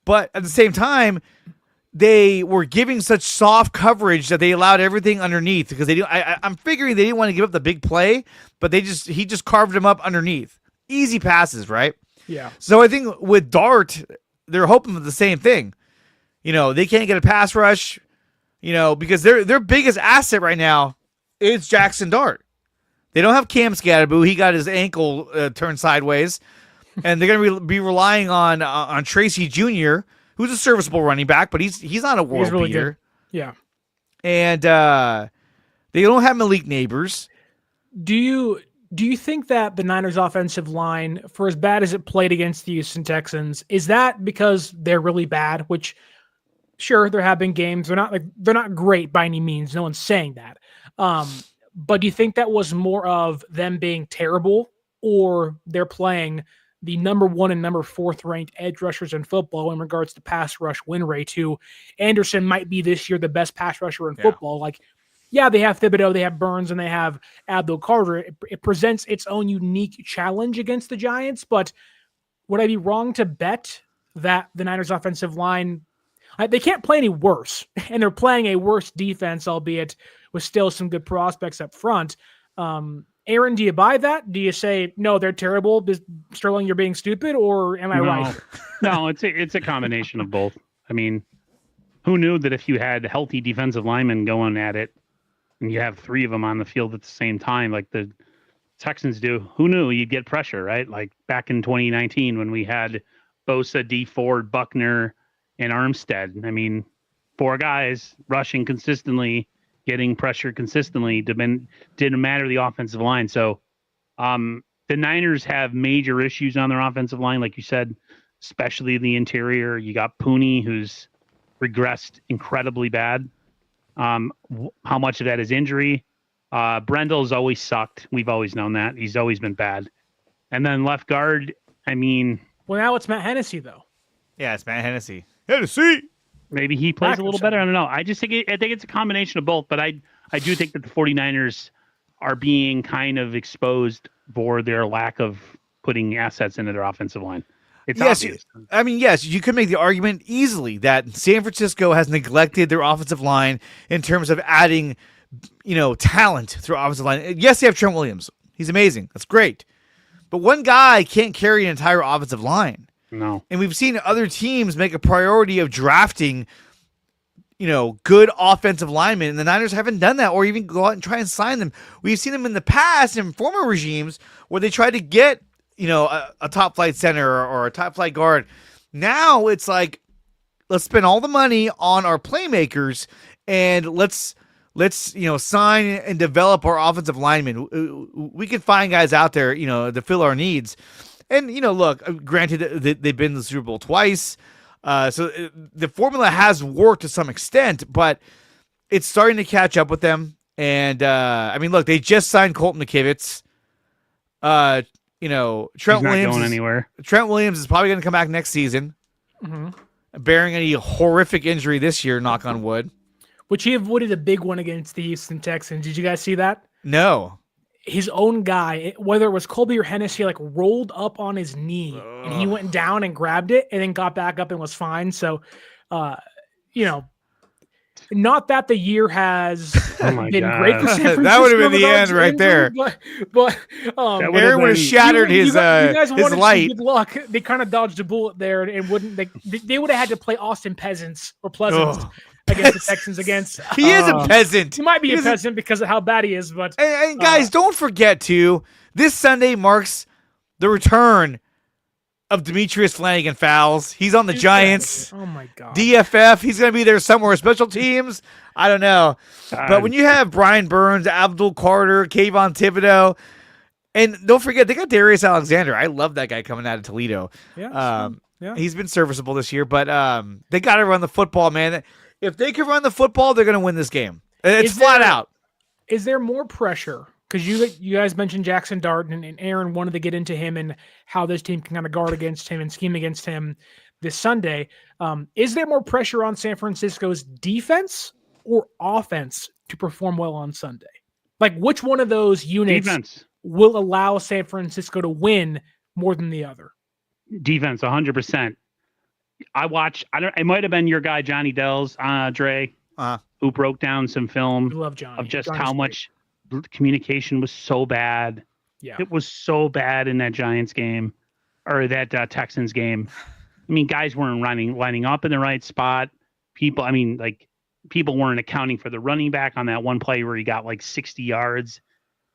But at the same time, they were giving such soft coverage that they allowed everything underneath because I'm figuring they didn't want to give up the big play, but he just carved them up underneath. Easy passes, right? Yeah. So I think with Dart, they're hoping for the same thing. They can't get a pass rush, because their biggest asset right now is Jackson Dart. They don't have Cam Scatterboo. He got his ankle turned sideways. And they're going to be relying on Tracy Jr., who's a serviceable running back, but he's not a world really beater. Good. Yeah. And they don't have Malik Neighbors. Do you think that the Niners offensive line, for as bad as it played against the Houston Texans, is that because they're really bad? Which, sure, there have been games. They're not great by any means. No one's saying that. But do you think that was more of them being terrible, or they're playing the number 1 and number 4th ranked edge rushers in football in regards to pass rush win rate? Who Anderson might be this year the best pass rusher in football. They have Thibodeau, they have Burns, and they have Abdul Carter. It presents its own unique challenge against the Giants, but would I be wrong to bet that the Niners offensive line, they can't play any worse, and they're playing a worse defense, albeit with still some good prospects up front. Aaron, do you buy that? Do you say, no, they're terrible, Sterling, you're being stupid, or am I right? No, it's a combination of both. I mean, who knew that if you had healthy defensive linemen going at it and you have 3 of them on the field at the same time, like the Texans do, who knew you'd get pressure, right? Like back in 2019 when we had Bosa, D Ford, Buckner, and Armstead. I mean, 4 guys rushing consistently, getting pressure consistently, didn't matter the offensive line. So the Niners have major issues on their offensive line, like you said, especially the interior. You got Pooney, who's regressed incredibly bad. How much of that is injury? Brendel's always sucked. We've always known that. He's always been bad. And then left guard, I mean... Well, now it's Matt Hennessy, though. Yeah, it's Matt Hennessy. Hennessy! Maybe he plays a little better. I don't know. I think it's a combination of both, but I do think that the 49ers are being kind of exposed for their lack of putting assets into their offensive line. It's obvious. Yes, you could make the argument easily that San Francisco has neglected their offensive line in terms of adding, talent through offensive line. Yes, they have Trent Williams. He's amazing. That's great. But one guy can't carry an entire offensive line. No. And we've seen other teams make a priority of drafting, good offensive linemen, and the Niners haven't done that or even go out and try and sign them. We've seen them in the past in former regimes where they tried to get, a top flight center or a top flight guard. Now it's like, let's spend all the money on our playmakers and let's sign and develop our offensive linemen. We can find guys out there, to fill our needs. And, look, granted, they've been to the Super Bowl twice. So the formula has worked to some extent, but it's starting to catch up with them. And, look, they just signed Colt McKivitz. Trent He's not Williams going anywhere. Trent Williams is probably going to come back next season, bearing any horrific injury this year, knock on wood. Which he avoided a big one against the Houston Texans. Did you guys see that? No. His own guy, whether it was Colby or Hennessy, rolled up on his knee and he went down and grabbed it and then got back up and was fine. So, not that the year has been great for San Francisco. That would have been the end right there. But Aaron would have shattered his light. Good luck. They kind of dodged a bullet there and wouldn't. They would have had to play Austin Peasants or Pleasants against the Texans. He is a peasant. He might be a peasant because of how bad he is, but and guys, don't forget too. This Sunday marks the return of Demetrius Flanagan Fowles. He's on the Giants. Oh my God. DFF. He's going to be there somewhere. Special teams. I don't know. But when you have Brian Burns, Abdul Carter, Kayvon Thibodeau, and don't forget, they got Darius Alexander. I love that guy coming out of Toledo. Yeah. He's been serviceable this year, but they got to run the football, man. If they can run the football, they're going to win this game. It's flat out. Is there more pressure? Because you guys mentioned Jackson Dart, and Aaron wanted to get into him and how this team can kind of guard against him and scheme against him this Sunday. Is there more pressure on San Francisco's defense or offense to perform well on Sunday? Like, which one of those units will allow San Francisco to win more than the other? Defense, 100%. It might have been your guy, Johnny Dells, Dre, who broke down some film of just how much communication was so bad. Yeah. It was so bad in that Giants game or that Texans game. I mean, guys weren't lining up in the right spot. People weren't accounting for the running back on that one play where he got like 60 yards.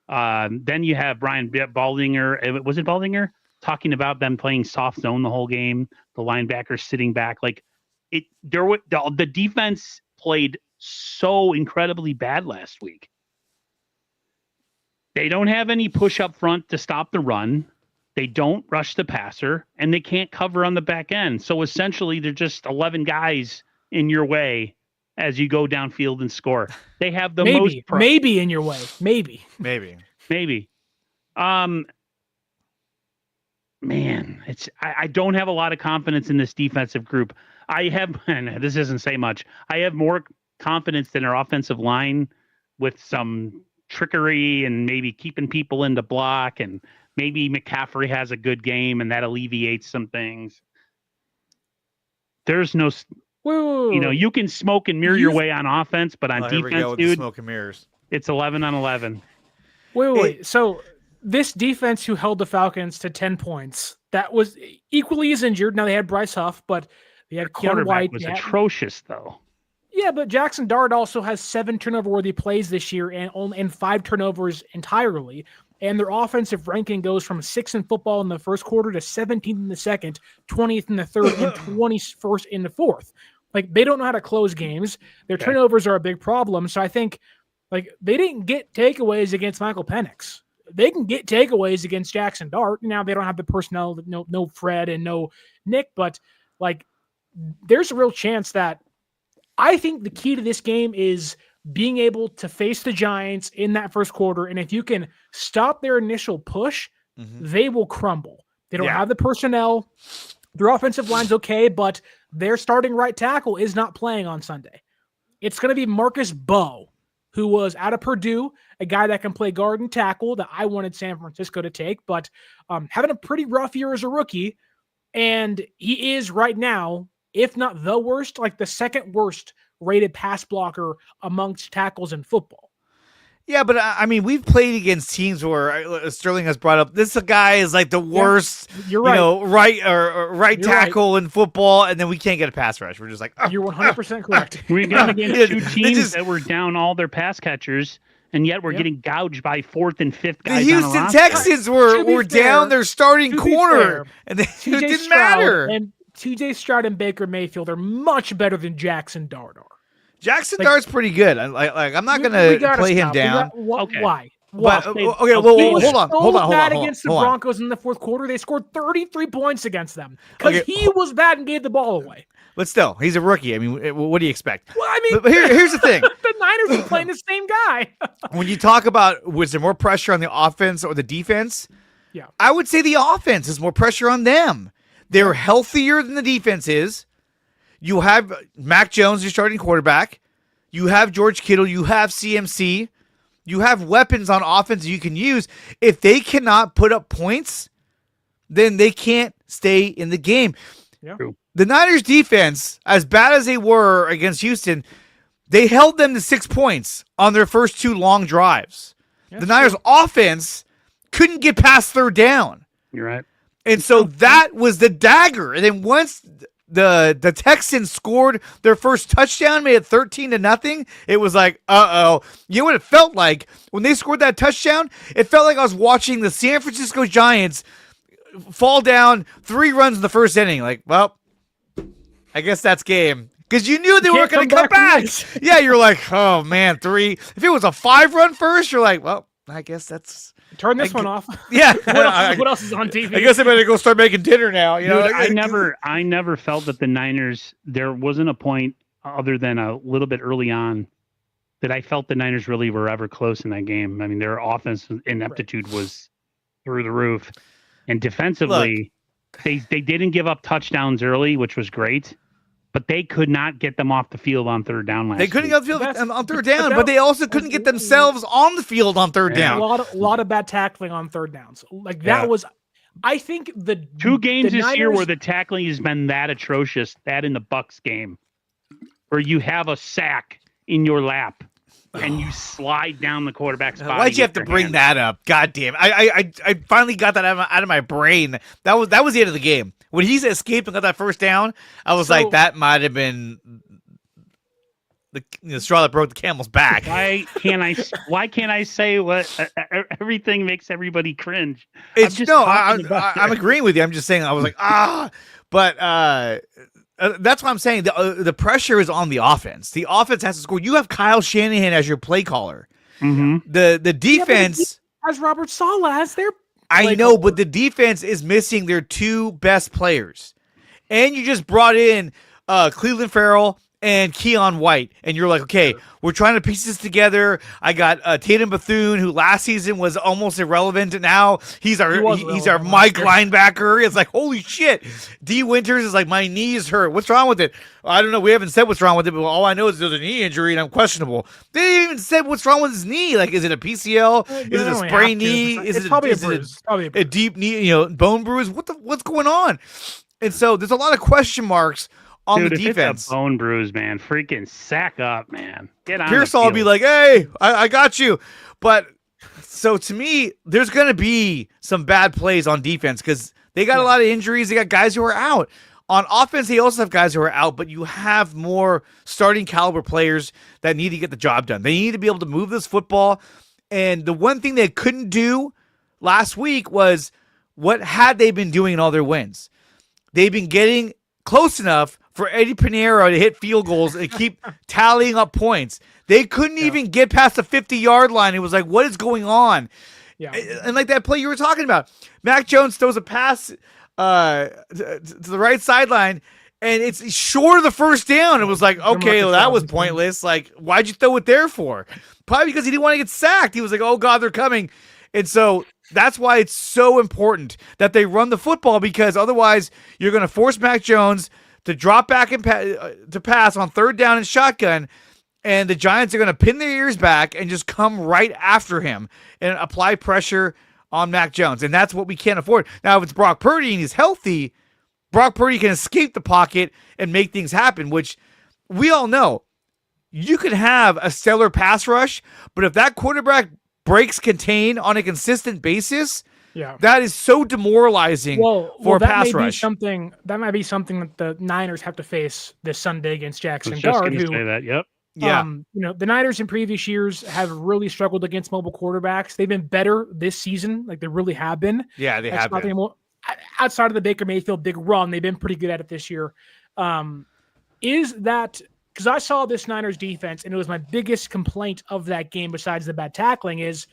Then you have Brian Baldinger. Was it Baldinger? Talking about them playing soft zone the whole game. The linebackers sitting back. Like the defense played so incredibly bad last week. They don't have any push up front to stop the run. They don't rush the passer, and they can't cover on the back end. So essentially, they're just 11 guys in your way as you go downfield and score. They have the maybe in your way. Maybe. Man, I don't have a lot of confidence in this defensive group. And this doesn't say much. I have more confidence in our offensive line with some trickery and maybe keeping people in the block, and maybe McCaffrey has a good game and that alleviates some things. There's no, you can smoke and mirror your way on offense, but on defense, dude, smoke and mirrors. It's 11 on 11. Wait. So this defense who held the Falcons to 10 points, that was equally as injured. Now they had Bryce Huff, but they had Keanu White. Was atrocious though. Yeah, but Jackson Dart also has 7 turnover-worthy plays this year and 5 turnovers entirely. And their offensive ranking goes from 6th in football in the first quarter to 17th in the second, 20th in the third, and 21st in the fourth. Like, they don't know how to close games. Their turnovers are a big problem. So I think, like, they didn't get takeaways against Michael Penix. They can get takeaways against Jackson Dart. Now, they don't have the personnel, no Fred and no Nick, but, like, there's a real chance that I think the key to this game is being able to face the Giants in that first quarter. And if you can stop their initial push, they will crumble. They don't have the personnel. Their offensive line's okay, but their starting right tackle is not playing on Sunday. It's going to be Marcus Bowe, who was out of Purdue, a guy that can play guard and tackle that I wanted San Francisco to take, but having a pretty rough year as a rookie. And he is right now, if not the worst, like the second worst rated pass blocker amongst tackles in football. Yeah, but I mean, we've played against teams where Sterling has brought up this guy is like the worst, you're right. right tackle in football, and then we can't get a pass rush. We're just like, you're 100% correct. We're going against two teams that were down all their pass catchers, and yet we're getting gouged by 4th and 5th guys. The Houston Texans were down their starting corner, and it didn't matter. And TJ Stroud and Baker Mayfield are much better than Jackson Dart are. Jackson Dart's pretty good. I'm not going to play him down. Why? But, hold on. Bad against the Broncos in the fourth quarter. They scored 33 points against them because he was bad and gave the ball away. But still, he's a rookie. I mean, what do you expect? Well, I mean, but here's the thing. The Niners are playing the same guy. When you talk about was there more pressure on the offense or the defense? Yeah, I would say the offense is more pressure on them. They're healthier than the defense is. You have Mac Jones, your starting quarterback. You have George Kittle. You have CMC. You have weapons on offense you can use. If they cannot put up points, then they can't stay in the game. Yeah. The Niners defense, as bad as they were against Houston, they held them to 6 points on their first 2 long drives. The Niners offense couldn't get past third down. You're right. And so that was the dagger. And then once the Texans scored their first touchdown, made it 13-0. It was like, you know what it felt like when they scored that touchdown? It felt like I was watching the San Francisco Giants fall down 3 runs in the first inning. Like, well, I guess that's game. Because you knew they weren't going to come back. Yeah, you're like, oh, man, 3. If it was a 5-run first, you're like, well, I guess that's... Turn this one off. Yeah. What else is on TV? I guess I better go start making dinner now. You know, Dude, I never felt that the Niners, there wasn't a point other than a little bit early on that I felt the Niners really were ever close in that game. I mean, their offense ineptitude was through the roof. And defensively, they didn't give up touchdowns early, which was great. But they could not get them off the field on third down last week. They couldn't get the field on third down, but they also couldn't get themselves on the field on third down. A lot of bad tackling on third downs. Like that was, I think the 2 games this Niners, year where the tackling has been that atrocious. That in the Bucs game, where you have a sack in your lap and you slide down the quarterback's body. Why'd you have to bring that up? God damn! I finally got that out of my brain. That was the end of the game. When he escaped and got that first down, I was like, that might have been the straw that broke the camel's back. Why can't I say what everything makes everybody cringe? I'm agreeing with you. I'm just saying I was like, but that's what I'm saying. The pressure is on the offense. The offense has to score. You have Kyle Shanahan as your play caller. Mm-hmm. The defense has Robert Saleh as their I know, but the defense is missing their 2 best players. And you just brought in Cleveland Farrell and Keon White. And you're like, okay, we're trying to piece this together. I got Tatum Bethune, who last season was almost irrelevant. And now he's our Mike linebacker. It's like, holy shit. D. Winters is like, my knee is hurt. What's wrong with it? I don't know. We haven't said what's wrong with it, but all I know is there's a knee injury and I'm questionable. They didn't even say what's wrong with his knee. Like, is it a PCL? Is it a sprained knee? It's probably a bruise. A deep knee, bone bruise? What's going on? And so there's a lot of question marks on the defense. If it's a bone bruise, man, freaking sack up, man. Get on. Pearsall will be like, hey, I got you. But so to me, there's going to be some bad plays on defense because they got a lot of injuries. They got guys who are out. On offense, they also have guys who are out, but you have more starting caliber players that need to get the job done. They need to be able to move this football. And the one thing they couldn't do last week was what had they been doing in all their wins? They've been getting close enough for Eddie Pinheiro to hit field goals and keep tallying up points. They couldn't even get past the 50-yard line. It was like, what is going on? Yeah. And like that play you were talking about, Mac Jones throws a pass to the right sideline, and it's short of the first down. It was like, okay, well, that was pointless. Like, why'd you throw it there for? Probably because he didn't want to get sacked. He was like, oh, God, they're coming. And so that's why it's so important that they run the football, because otherwise you're going to force Mac Jones to drop back and to pass on third down and shotgun, and the Giants are going to pin their ears back and just come right after him and apply pressure on Mac Jones. And that's what we can't afford. Now, if it's Brock Purdy and he's healthy, Brock Purdy can escape the pocket and make things happen, which we all know. You can have a stellar pass rush, but if that quarterback breaks contain on a consistent basis, that is so demoralizing for a pass rush. That might be something that the Niners have to face this Sunday against Jackson Dart. The Niners in previous years have really struggled against mobile quarterbacks. They've been better this season, like they really have been. Yeah, they have been. Outside of the Baker Mayfield big run, they've been pretty good at it this year. Is that because I saw this Niners defense, and it was my biggest complaint of that game, besides the bad tackling, is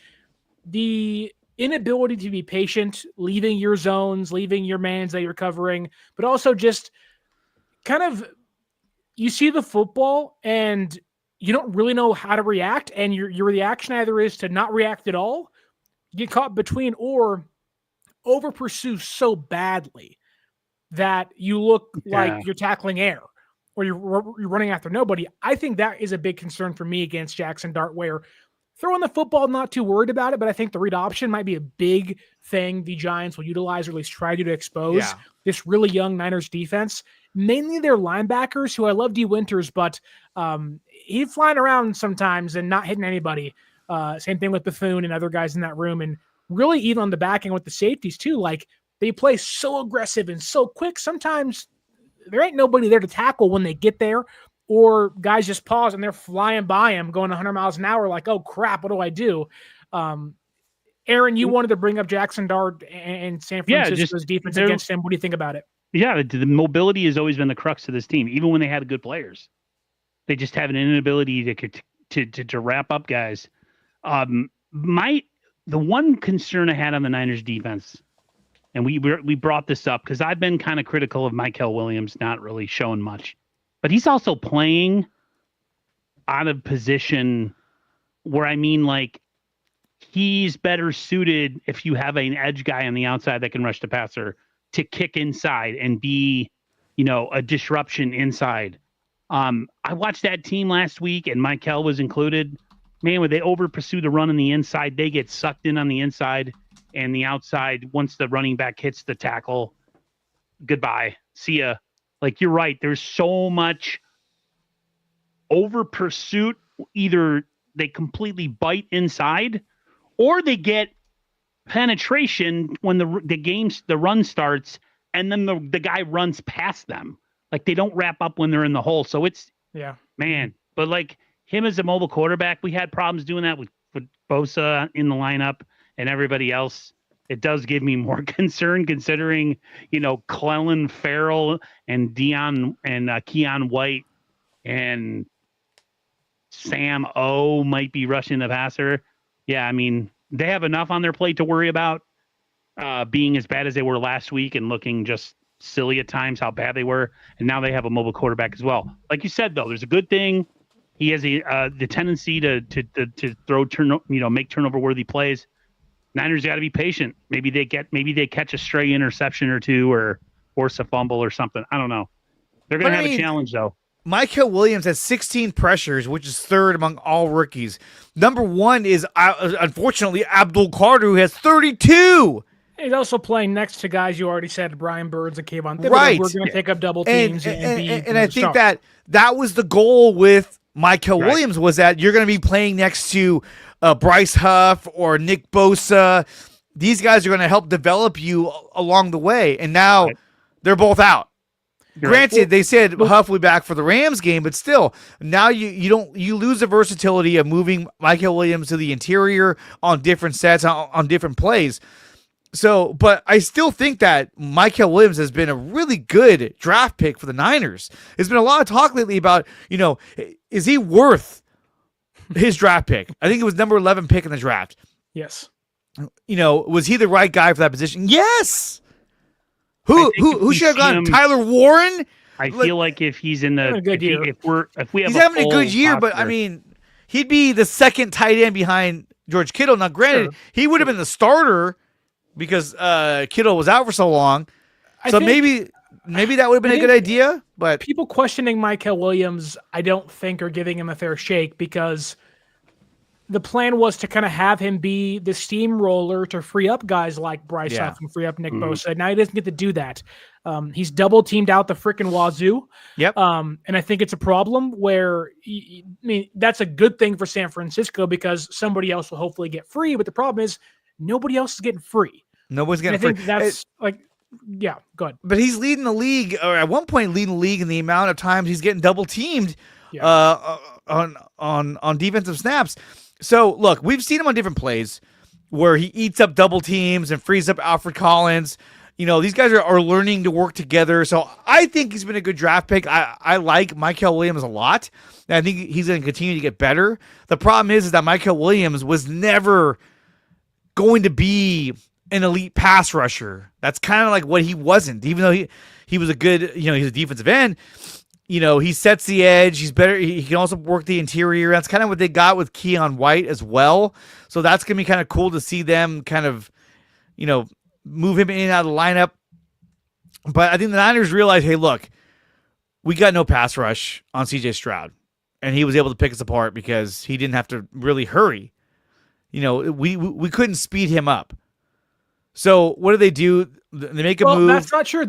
the inability to be patient, leaving your zones, leaving your mans that you're covering, but also just kind of you see the football and you don't really know how to react, and your reaction either is to not react at all, get caught between, or over pursue so badly that you look like you're tackling air or you're running after nobody. I think that is a big concern for me against Jackson Dart, where throwing the football, not too worried about it, but I think the read option might be a big thing the Giants will utilize, or at least try to expose this really young Niners defense. Mainly their linebackers, who I love D. Winters, but he's flying around sometimes and not hitting anybody. Same thing with Bethune and other guys in that room. And really even on the back end with the safeties too, like they play so aggressive and so quick. Sometimes there ain't nobody there to tackle when they get there, or guys just pause and they're flying by him going 100 miles an hour like, oh crap, what do I do? Aaron, you wanted to bring up Jackson Dart and San Francisco's defense against him. What do you think about it? Yeah, the mobility has always been the crux of this team, even when they had good players. They just have an inability to wrap up guys. The one concern I had on the Niners defense, and we brought this up because I've been kind of critical of Mykel Williams not really showing much, but he's also playing out of position where, I mean, like, he's better suited if you have an edge guy on the outside that can rush the passer to kick inside and be, a disruption inside. I watched that team last week, and Mykel was included. Man, when they over pursue the run on the inside, they get sucked in on the inside and the outside. Once the running back hits the tackle, goodbye. See ya. Like, you're right. There's so much over pursuit. Either they completely bite inside, or they get penetration when the run starts, and then the guy runs past them. Like, they don't wrap up when they're in the hole. So it's, man. But like him as a mobile quarterback, we had problems doing that with Bosa in the lineup and everybody else. It does give me more concern considering, Clelin Ferrell and Keon White and Sam O might be rushing the passer. Yeah, I mean, they have enough on their plate to worry about being as bad as they were last week and looking just silly at times how bad they were. And now they have a mobile quarterback as well. Like you said, though, there's a good thing. He has the tendency to make turnover worthy plays. Niners got to be patient. Maybe they catch a stray interception or two or force a fumble or something. I don't know. They're going to have a challenge, though. Mykel Williams has 16 pressures, which is third among all rookies. Number one is, unfortunately, Abdul Carter, who has 32. He's also playing next to guys you already said, Brian Burns and Kayvon Thibodeau. Right. We're going to take up double teams and I think that was the goal with Mykel Williams, was that you're going to be playing next to Bryce Huff or Nick Bosa. These guys are going to help develop you along the way, and now they're both out. Granted, they said Huff will be back for the Rams game, but still, now you lose the versatility of moving Mykel Williams to the interior on different sets, on different plays. So, but I still think that Mykel Williams has been a really good draft pick for the Niners. There's been a lot of talk lately about, is he worth his draft pick? I think it was number 11 pick in the draft. Yes. Was he the right guy for that position? Yes. Who should have gone? Tyler Warren? I feel like if he's in the good year. If we have he's having a good year, but I mean, he'd be the second tight end behind George Kittle. Now, granted, he would have been the starter because Kittle was out for so long. So maybe that would have been a good idea. But people questioning Mykel Williams, I don't think are giving him a fair shake, because the plan was to kind of have him be the steamroller to free up guys like Bryce Huff and free up Nick Bosa. Now he doesn't get to do that. He's double teamed out the freaking wazoo. Yep. And I think it's a problem where, that's a good thing for San Francisco because somebody else will hopefully get free. But the problem is nobody else is getting free. Nobody's getting free. I free. think that's go ahead. But he's leading the league, or at one point leading the league in the amount of times he's getting double teamed on defensive snaps. So, look, we've seen him on different plays where he eats up double teams and frees up Alfred Collins. These guys are learning to work together. So I think he's been a good draft pick. I like Mykel Williams a lot. And I think he's going to continue to get better. The problem is that Mykel Williams was never going to be an elite pass rusher. That's kind of like what he wasn't, even though he was a good, he's a defensive end. He sets the edge. He's better. He can also work the interior. That's kind of what they got with Keon White as well. So that's going to be kind of cool to see them kind of, move him in and out of the lineup. But I think the Niners realized, hey, look, we got no pass rush on CJ Stroud. And he was able to pick us apart because he didn't have to really hurry. We couldn't speed him up. So what do? They make a move. That's not true.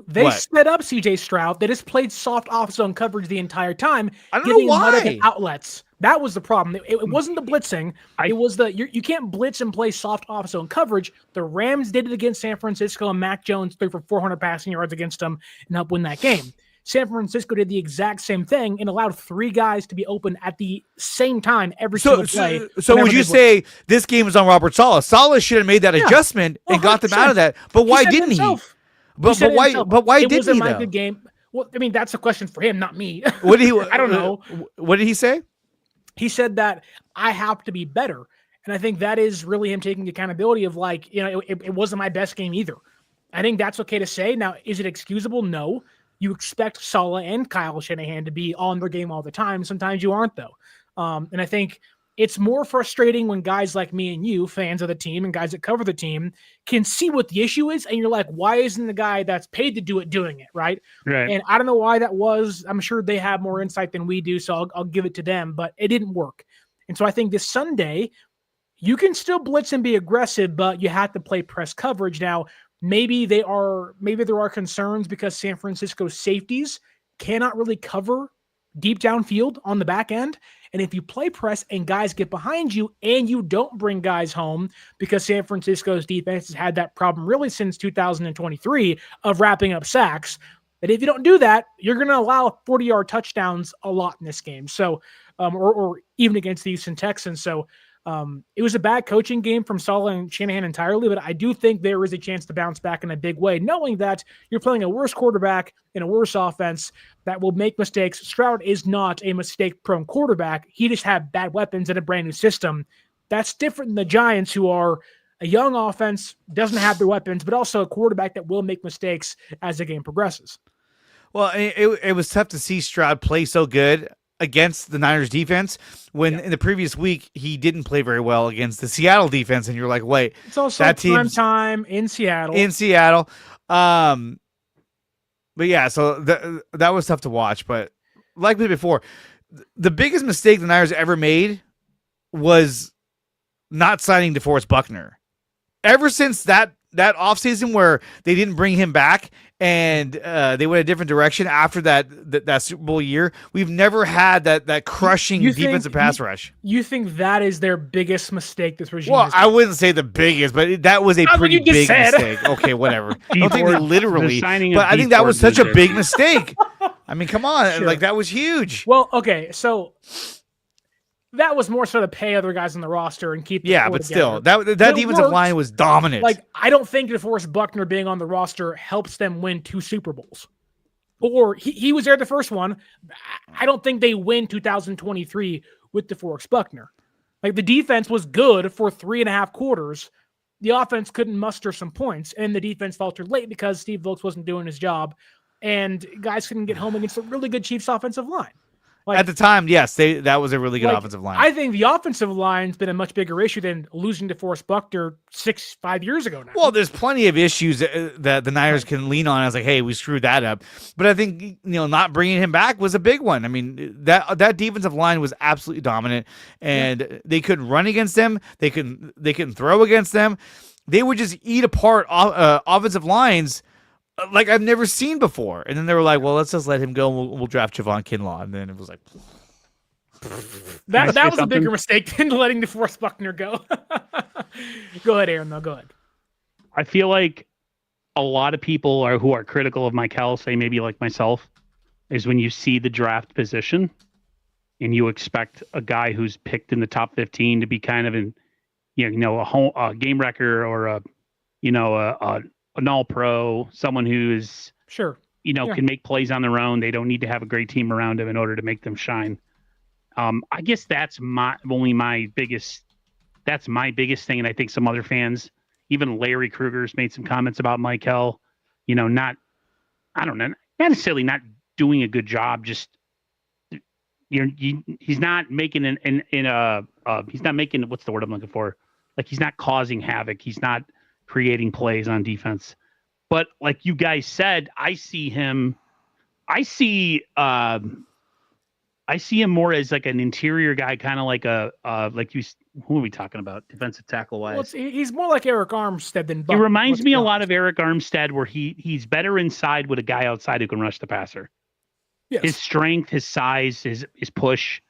They sped up CJ Stroud. They just played soft off zone coverage the entire time, I don't know why. Outlets. That was the problem. It wasn't the blitzing. It was you can't blitz and play soft off zone coverage. The Rams did it against San Francisco, and Mac Jones threw for 400 passing yards against them and helped win that game. San Francisco did the exact same thing and allowed 3 guys to be open at the same time every single play. So would you say this game was on Robert Saleh? Saleh should have made that adjustment and got them out of that. But why didn't he? But why didn't he? It wasn't my good game. Well, I mean, that's a question for him, not me. What did he? I don't know. What did he say? He said that I have to be better. And I think that is really him taking accountability of like, it wasn't my best game either. I think that's okay to say. Now, is it excusable? No. You expect Saleh and Kyle Shanahan to be on their game all the time. Sometimes you aren't, though. And I think it's more frustrating when guys like me and you, fans of the team and guys that cover the team, can see what the issue is. And you're like, why isn't the guy that's paid to do it doing it, right? And I don't know why that was. I'm sure they have more insight than we do, so I'll give it to them. But it didn't work. And so I think this Sunday, you can still blitz and be aggressive, but you have to play press coverage. Now, maybe there are concerns because San Francisco's safeties cannot really cover deep downfield on the back end. And if you play press and guys get behind you and you don't bring guys home, because San Francisco's defense has had that problem really since 2023 of wrapping up sacks, that if you don't do that, you're going to allow 40-yard touchdowns a lot in this game. So, or even against the Houston Texans. So, it was a bad coaching game from Saleh and Shanahan entirely, but I do think there is a chance to bounce back in a big way, knowing that you're playing a worse quarterback in a worse offense that will make mistakes. Stroud is not a mistake-prone quarterback. He just had bad weapons in a brand new system. That's different than the Giants, who are a young offense, doesn't have their weapons, but also a quarterback that will make mistakes as the game progresses. Well, it was tough to see Stroud play so good against the Niners defense when in the previous week he didn't play very well against the Seattle defense, and you're like, wait, it's also that prime time in Seattle. But yeah, so that was tough to watch. But like before, the biggest mistake the Niners ever made was not signing DeForest Buckner. Ever since that offseason where they didn't bring him back and they went a different direction after that Super Bowl year, we've never had that crushing defensive pass rush. You think that is their biggest mistake this regime? Well, I wouldn't say the biggest, but that was a pretty big mistake. Okay, whatever. I don't think they literally, but I think that was such a big mistake. I mean, come on. Sure. Like, that was huge. Well, okay, so that was more so to pay other guys on the roster and keep. Yeah, but still, that defensive line was dominant. Like, I don't think DeForest Buckner being on the roster helps them win 2 Super Bowls. Or he was there the first one. I don't think they win 2023 with DeForest Buckner. Like, the defense was good for 3.5 quarters. The offense couldn't muster some points, and the defense faltered late because Steve Wilkes wasn't doing his job, and guys couldn't get home against a really good Chiefs offensive line. Like, at the time, yes, that was a really good offensive line. I think the offensive line's been a much bigger issue than losing to DeForest Buckner 5 years ago now. Well, there's plenty of issues that the Niners can lean on. I was like, hey, we screwed that up. But I think, not bringing him back was a big one. I mean, that defensive line was absolutely dominant, and they couldn't run against them. They couldn't throw against them. They would just eat apart offensive lines like I've never seen before. And then they were like, well, let's just let him go and we'll draft Javon Kinlaw. And then it was like, that was a bigger mistake than letting DeForest Buckner go. Go ahead, Aaron, though. Go ahead. I feel like a lot of people who are critical of Mike Helsay, maybe like myself, is when you see the draft position and you expect a guy who's picked in the top 15 to be kind of a game wrecker or an all-pro, someone who is can make plays on their own. They don't need to have a great team around them in order to make them shine. I guess that's my biggest thing. And I think some other fans, even Larry Krueger's made some comments about Mike Hill, not necessarily not doing a good job. Just, he's not making he's not making, what's the word I'm looking for? Like, he's not causing havoc. He's not creating plays on defense. But like you guys said, I see him more as like an interior guy, kind of like who are we talking about? Defensive tackle wise. Well, he's more like Eric Armstead than Buck. He reminds me a lot of Eric Armstead, where he's better inside with a guy outside who can rush the passer. Yes. His strength, his size, his push.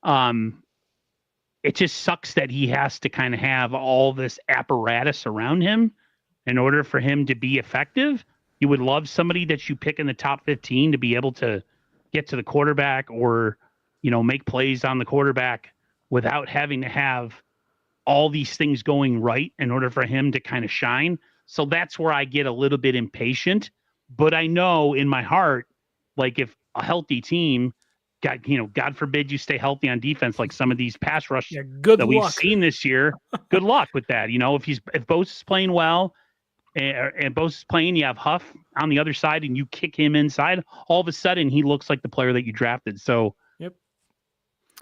It just sucks that he has to kind of have all this apparatus around him in order for him to be effective. You would love somebody that you pick in the top 15 to be able to get to the quarterback or, make plays on the quarterback without having to have all these things going right in order for him to kind of shine. So that's where I get a little bit impatient. But I know in my heart, like if a healthy team God forbid you stay healthy on defense, like some of these pass rush good that luck. we've seen this year. Good luck with that. If Bose is playing well and Bose is playing, you have Huff on the other side and you kick him inside, all of a sudden he looks like the player that you drafted. So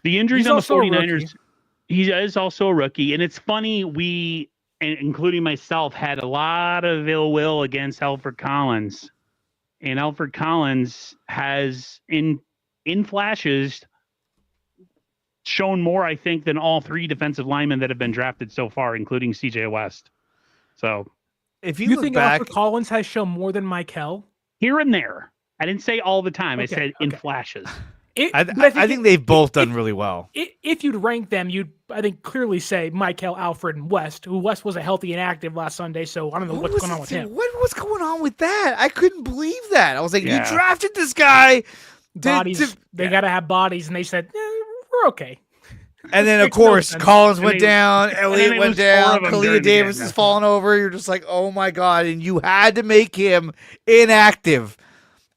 the injuries on the 49ers, he is also a rookie. And it's funny, we, including myself, had a lot of ill will against Alfred Collins. And Alfred Collins has in flashes shown more, I think, than all three defensive linemen that have been drafted so far, including CJ West. So if you think back, Alfred Collins has shown more than Michael? Here and there. I didn't say all the time. I said in flashes. I think they've both done really well. If you'd rank them, you'd, I think, clearly say Michael, Alfred, and West, who West was a healthy and active last Sunday, so I don't know what's going on with him. What was going on with that? I couldn't believe that. I was like, you drafted this guy. Bodies, they got to have bodies, and they said, we're okay. And then, of course, Collins went down, Elliott went down, Kalia Davis is falling over. You're just like, oh, my God, and you had to make him inactive.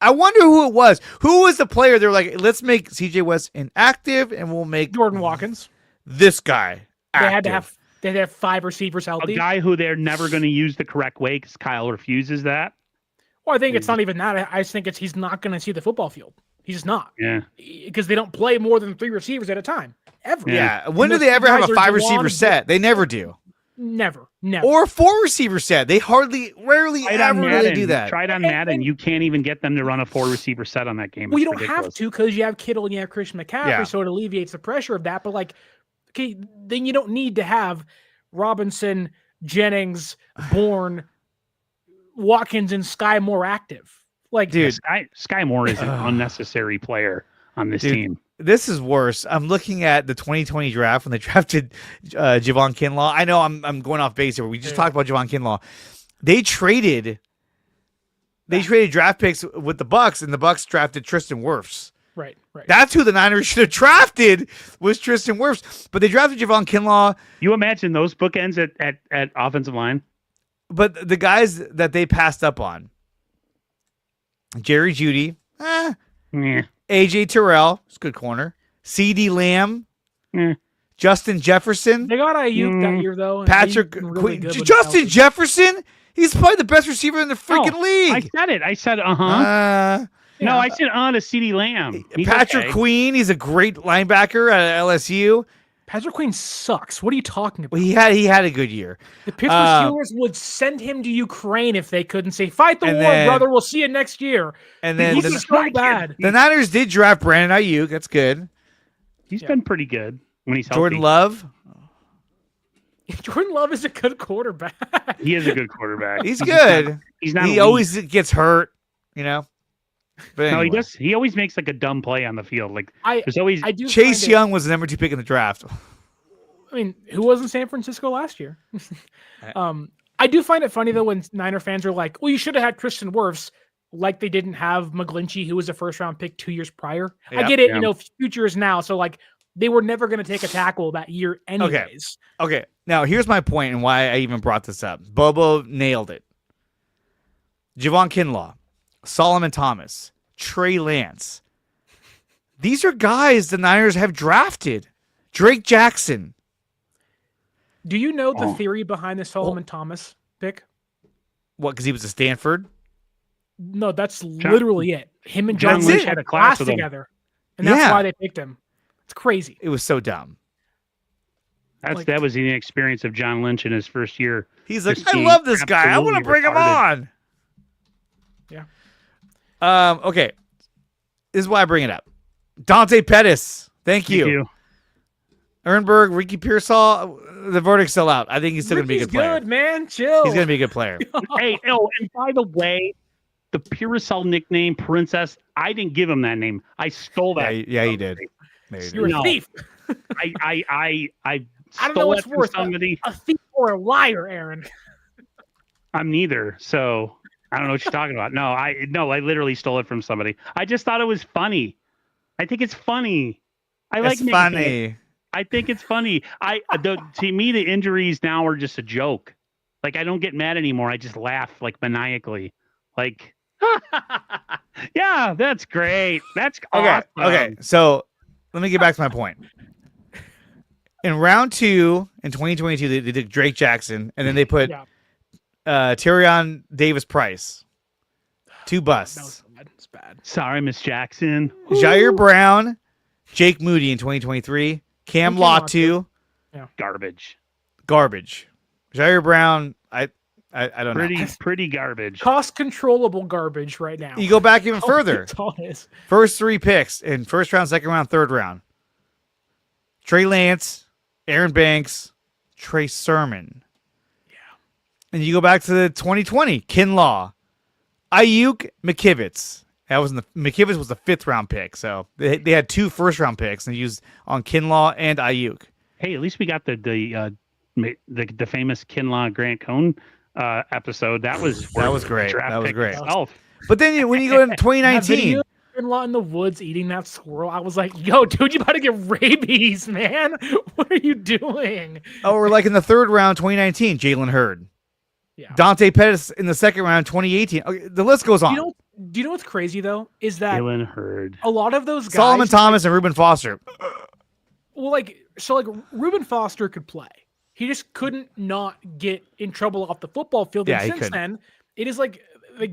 I wonder who it was. Who was the player? They were like, let's make CJ West inactive, and we'll make Jordan Watkins. This guy active. They had to have 5 receivers healthy. A guy who they're never going to use the correct way because Kyle refuses that. Well, I think it's not even that. I just think he's not going to see the football field. He's just not. Yeah. Because they don't play more than 3 receivers at a time. Ever. Yeah. When do they ever have a 5 receiver set? They never do. Never. Or a 4 receiver set. They rarely ever really do that. Tried on Madden. You can't even get them to run a 4 receiver set on that game. Well, you don't have to because you have Kittle and you have Christian McCaffrey, so it alleviates the pressure of that. But okay, then you don't need to have Robinson, Jennings, Bourne, Watkins, and Sky Moore active. Dude, Sky Moore is an unnecessary player on this team. This is worse. I'm looking at the 2020 draft when they drafted Javon Kinlaw. I know I'm going off base here. We just talked about Javon Kinlaw. They traded draft picks with the Bucks, and the Bucks drafted Tristan Wirfs. Right. That's who the Niners should have drafted, was Tristan Wirfs. But they drafted Javon Kinlaw. You imagine those bookends at offensive line? But the guys that they passed up on, Jerry Jeudy, AJ Terrell, it's a good corner. CD Lamb, Justin Jefferson. They got Ayuk that year, though. Patrick Queen. Justin Jefferson? He's probably the best receiver in the freaking league. I said it. I said, No, I said to CD Lamb. Patrick Queen, he's a great linebacker at LSU. Patrick Queen sucks. What are you talking about? Well, he had a good year. The Pittsburgh Steelers would send him to Ukraine if they couldn't say, "Fight the war, brother. We'll see you next year." And then he's so bad. The Niners did draft Brandon Ayuk. That's good. He's been pretty good when he's healthy. Jordan Love. Jordan Love is a good quarterback. He is a good quarterback. He's good. He's not. He always gets hurt. But anyway. No, he does. He always makes a dumb play on the field. There's always. Chase Young was the number 2 pick in the draft. I mean, who was in San Francisco last year? I do find it funny though when Niner fans are like, "Well, you should have had Tristan Wirfs," like they didn't have McGlinchey, who was a first-round pick 2 years prior. I get it, future is now, so they were never going to take a tackle that year, anyways. Okay. Now here's my point and why I even brought this up. Bobo nailed it. Javon Kinlaw, Solomon Thomas, Trey Lance. These are guys the Niners have drafted. Drake Jackson. Do you know the theory behind the Solomon Thomas pick? What, because he was at Stanford? No, that's literally it. Him and John Lynch had a class together. And that's why they picked him. It's crazy. It was so dumb. That was the experience of John Lynch in his first year. He's like, I love this guy. I want to bring him on. Yeah. Okay. This is why I bring it up. Dante Pettis. Thank you. Ehrenberg, Ricky Pearsall, the verdict's still out. I think he's still going to be a good player. Good, man. Chill. He's going to be a good player. And by the way, the Pearsall nickname, Princess, I didn't give him that name. I stole that. Yeah, you did. You're a thief. I I don't know stole what's it from worse, somebody. a thief or a liar, Aaron. I'm neither, so I don't know what you're talking about. No, I literally stole it from somebody. I just thought it was funny. I think it's funny. I like It's funny. I think it's funny. To me, the injuries now are just a joke. Like, I don't get mad anymore. I just laugh like maniacally. Like, yeah, that's great. That's awesome. Okay. So let me get back to my point. In round 2 in 2022, they did Drake Jackson, and then they put Tyrion Davis Price. 2 busts. That's bad. Sorry, Miss Jackson. Jair Brown, Jake Moody in 2023. Cam Latu. Yeah. Garbage. Jair Brown, I don't know. Pretty garbage. Cost controllable garbage right now. You go back even further. That's all it is. First 3 picks in first round, second round, third round. Trey Lance, Aaron Banks, Trey Sermon. Yeah. And you go back to the 2020, Kinlaw, Ayuk, McKivitz. McKivitz was the 5th round pick, so they had 2 first round picks and used on Kinlaw and Ayuk. Hey, at least we got the famous Kinlaw Grant Cohn episode. That was great. That was great. Itself. But then when you go into 2019, in the woods eating that squirrel, I was like, yo, dude, you about to get rabies, man. What are you doing? Oh, we're like in the 3rd round, 2019, Jalen Hurd. Yeah. Dante Pettis in the 2nd round, 2018. Okay, the list goes on. Do you know what's crazy, though? Is that Jalen Hurd. A lot of those guys... Solomon Thomas and Reuben Foster. Well, Reuben Foster could play. He just couldn't not get in trouble off the football field. Yeah, and since then, it is like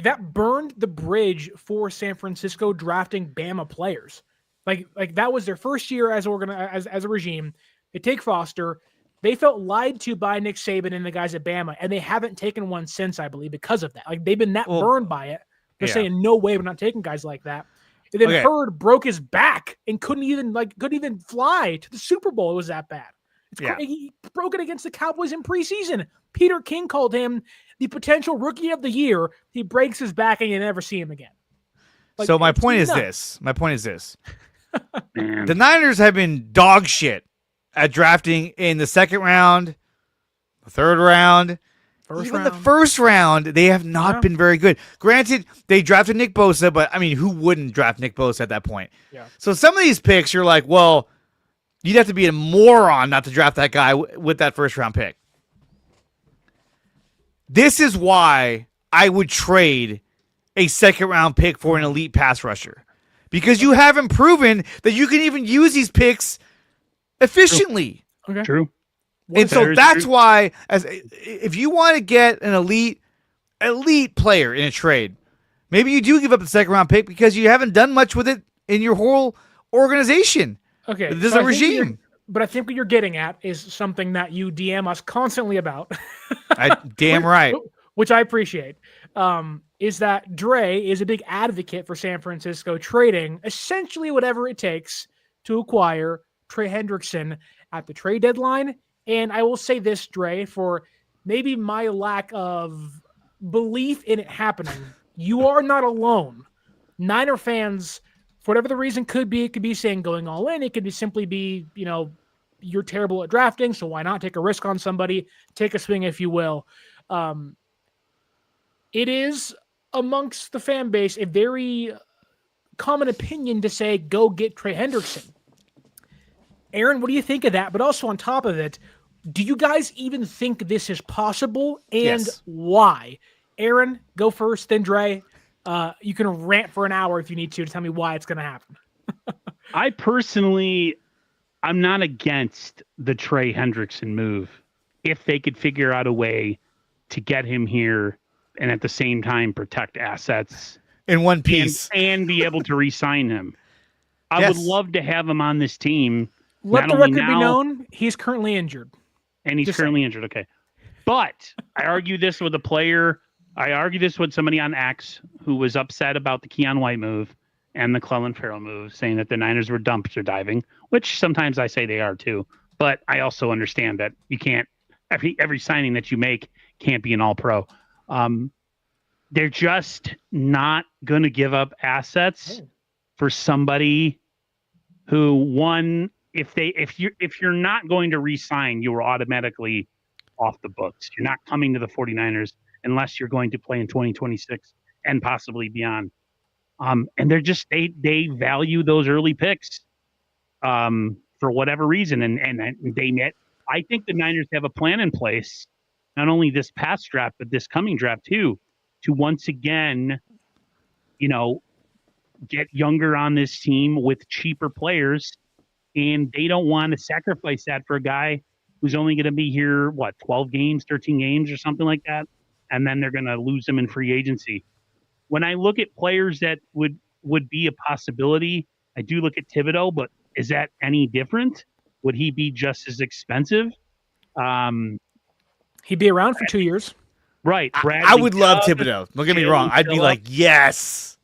that burned the bridge for San Francisco drafting Bama players. Like that was their first year as a regime. They take Foster. They felt lied to by Nick Saban and the guys at Bama, and they haven't taken one since, I believe, because of that. Like, they've been burned by it. They're saying, no way, we're not taking guys like that. And then Hurd broke his back and couldn't even fly to the Super Bowl. It was that bad. He broke it against the Cowboys in preseason. Peter King called him the potential rookie of the year. He breaks his back and you never see him again. So my point is this. The Niners have been dog shit at drafting in the 2nd round, the 3rd round, the 1st round. They have not been very good. Granted, they drafted Nick Bosa, but I mean, who wouldn't draft Nick Bosa at that point? Yeah. So some of these picks, you're like, well, you'd have to be a moron not to draft that guy with that 1st round pick. This is why I would trade a 2nd round pick for an elite pass rusher, because you haven't proven that you can even use these picks efficiently. Okay. True. And so that's why, if you want to get an elite player in a trade, maybe you do give up the 2nd round pick because you haven't done much with it in your whole organization. Okay. This is a regime. But I think what you're getting at is something that you DM us constantly about. Damn right. Which I appreciate. Is that Dre is a big advocate for San Francisco trading essentially whatever it takes to acquire Trey Hendrickson at the trade deadline. And I will say this, Dre, for maybe my lack of belief in it happening, you are not alone. Niner fans, for whatever the reason could be saying going all in. It could simply be, you're terrible at drafting, so why not take a risk on somebody, take a swing, if you will. It is amongst the fan base a very common opinion to say, go get Trey Hendrickson. Aaron, what do you think of that? But also on top of it, do you guys even think this is possible, and why? Aaron, go first, then Dre. You can rant for an hour if you need to tell me why it's going to happen. I personally, I'm not against the Trey Hendrickson move if they could figure out a way to get him here and at the same time protect assets in one piece and be able to re-sign him. I would love to have him on this team. Let the record be known, he's currently injured. And he's currently injured, okay. But I argue this with a player. I argue this with somebody on X who was upset about the Keon White move and the Clelin Ferrell move, saying that the Niners were dumpster diving, which sometimes I say they are too. But I also understand that you can't, every signing that you make can't be an all-pro. They're just not going to give up assets for somebody who won. If you're not going to re-sign, you are automatically off the books. You're not coming to the 49ers unless you're going to play in 2026 and possibly beyond. And they're just they value those early picks for whatever reason, and they met. I think the Niners have a plan in place, not only this past draft but this coming draft too, to once again, get younger on this team with cheaper players, and they don't want to sacrifice that for a guy who's only going to be here 12 games, 13 games, or something like that, and then they're going to lose him in free agency. When I look at players that would be a possibility, I do look at Thibodeau, but is that any different? Would he be just as expensive? He'd be around for 2 years. Right. I would love Thibodeau. Don't get me wrong. I'd be like, yes.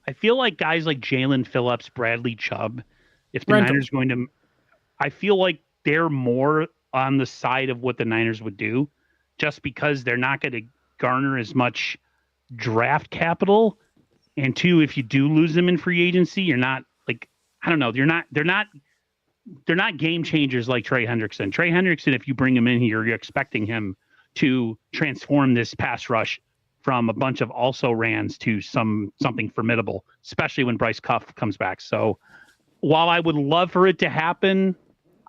I feel like guys like Jalen Phillips, Bradley Chubb, if the Niners going to, I feel like they're more on the side of what the Niners would do, just because they're not going to garner as much draft capital. And two, if you do lose them in free agency, you're not I don't know. They're not game changers like Trey Hendrickson. Trey Hendrickson, if you bring him in here, you're expecting him to transform this pass rush from a bunch of also rans to something formidable, especially when Bryce Cuff comes back. So while I would love for it to happen,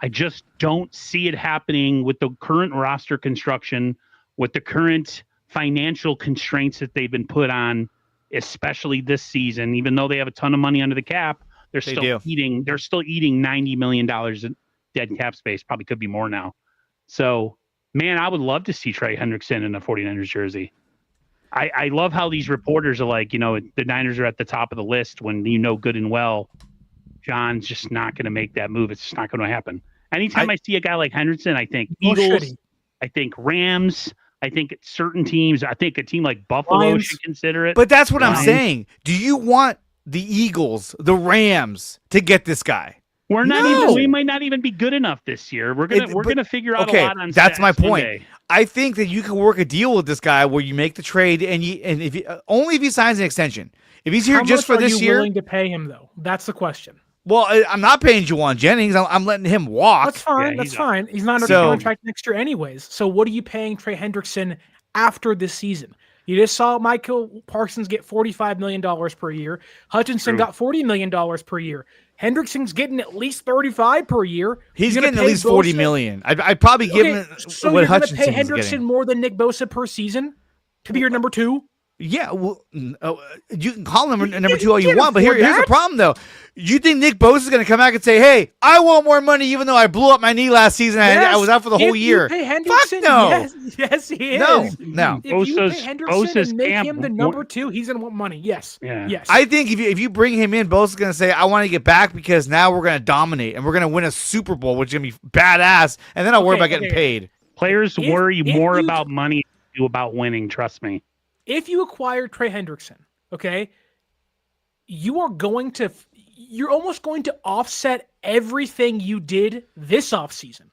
I just don't see it happening with the current roster construction, with the current financial constraints that they've been put on, especially this season. Even though they have a ton of money under the cap, they're still eating $90 million in dead cap space. Probably could be more now. So, man, I would love to see Trey Hendrickson in a 49ers jersey. I love how these reporters are like, the Niners are at the top of the list when good and well John's just not going to make that move. It's just not going to happen. Anytime I see a guy like Hendrickson, I think Eagles, I think Rams, I think certain teams, I think a team like Buffalo should consider it. But that's what I'm saying. Do you want the Eagles, the Rams to get this guy? We're not even. We might not even be good enough this year. We're gonna figure out a lot on. That's my point. Sunday. I think that you can work a deal with this guy where you make the trade, and if only if he signs an extension. If he's here just for this year, willing to pay him though? That's the question. Well, I'm not paying Juwan Jennings. I'm letting him walk. That's fine. That's fine. He's not under contract next year anyways. So what are you paying Trey Hendrickson after this season? You just saw Michael Parsons get $45 million per year. Hutchinson got $40 million per year. Hendrickson's getting at least $35 per year. He's getting at least $40 million. I'd probably give him what Hutchinson's getting. So you're going to pay Hendrickson more than Nick Bosa per season to be your number two? Yeah, well, you can call him number two all you want, but here's the problem, though. You think Nick Bosa is going to come back and say, hey, I want more money even though I blew up my knee last season and I was out for the whole year? Fuck no. Yes, he is. No. If you pay Hendrickson and make him the number two, he's going to want money. Yes. Yeah. Yes. I think if you bring him in, Bosa's going to say, I want to get back because now we're going to dominate and we're going to win a Super Bowl, which is going to be badass, and then I'll worry about getting paid. Players worry more about money than they do about winning, trust me. If you acquire Trey Hendrickson, okay, you're almost going to offset everything you did this offseason.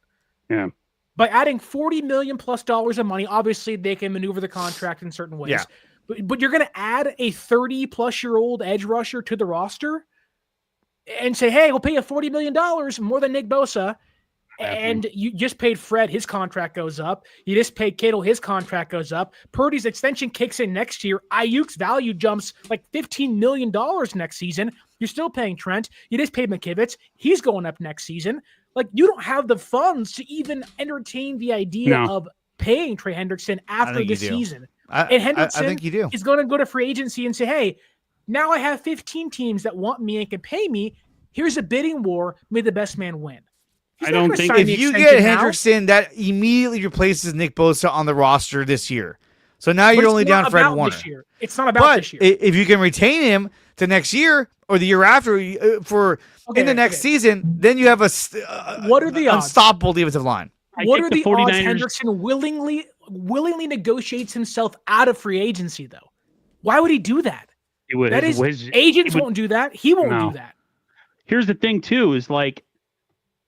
Yeah. By adding $40 million plus of money. Obviously, they can maneuver the contract in certain ways. Yeah. But you're going to add a 30-plus-year-old edge rusher to the roster and say, hey, we'll pay you $40 million more than Nick Bosa. And you just paid Fred, his contract goes up. You just paid Kittle, his contract goes up. Purdy's extension kicks in next year. Ayuk's value jumps like $15 million next season. You're still paying Trent. You just paid McKivitz. He's going up next season. Like, you don't have the funds to even entertain the idea of paying Trey Hendrickson after this season. And Hendrickson I think you do. Is going to go to free agency and say, hey, now I have 15 teams that want me and can pay me. Here's a bidding war. May the best man win. I don't think if you get Hendrickson, that immediately replaces Nick Bosa on the roster this year. So now you're only down Fred Warner. It's not about this year. If you can retain him to next year or the year after in the next season, then you have what are the odds? Unstoppable defensive line. What are the odds Hendrickson willingly negotiates himself out of free agency, though? Why would he do that? Agents won't do that. He won't do that. Here's the thing, too, is like,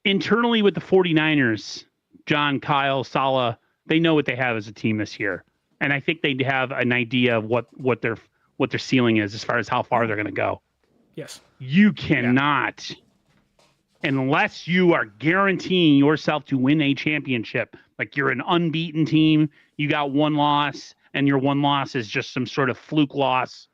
internally with the 49ers, John, Kyle, Saleh, they know what they have as a team this year. And I think they have an idea of what their ceiling is as far as how far they're going to go. Yes. You cannot unless you are guaranteeing yourself to win a championship, like you're an unbeaten team, you got one loss, and your one loss is just some sort of fluke loss.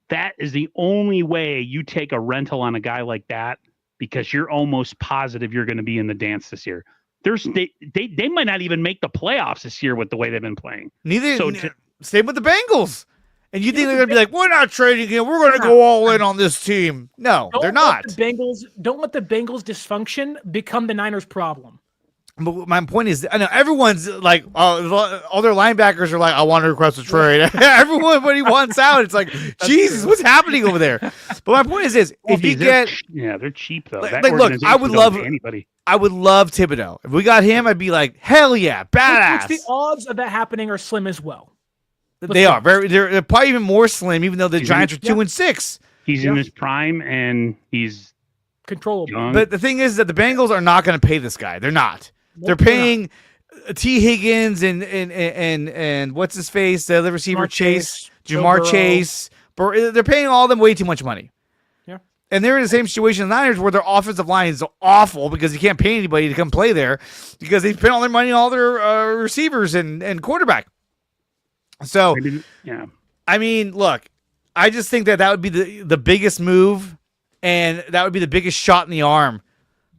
That is the only way you take a rental on a guy like that, because you're almost positive you're going to be in the dance this year. They might not even make the playoffs this year with the way they've been playing. Same with the Bengals. And you think they're going to be like, we're not trading him. We're going to go all in on this team. No, they're not. Don't let the Bengals dysfunction become the Niners' problem. But my point is, I know everyone's like, all their linebackers are like, I want to request a trade. Everybody wants out. It's like, Jesus, what's happening over there? But my point is this: if you get, they're cheap though. Like, look, I would love anybody. I would love Thibodeau. If we got him, I'd be like, hell yeah, badass. The odds of that happening are slim as well. They are they're probably even more slim, even though the Giants are 2-6. He's in his prime and he's controllable. Young. But the thing is that the Bengals are not going to pay this guy. They're not. They're paying T. Higgins and what's his face, the other receiver, Jamar Chase. They're paying all of them way too much money. Yeah. And they're in the same situation as the Niners, where their offensive line is awful because you can't pay anybody to come play there because they spent all their money on all their receivers and quarterback. So, yeah. I mean, look, I just think that would be the biggest move, and that would be the biggest shot in the arm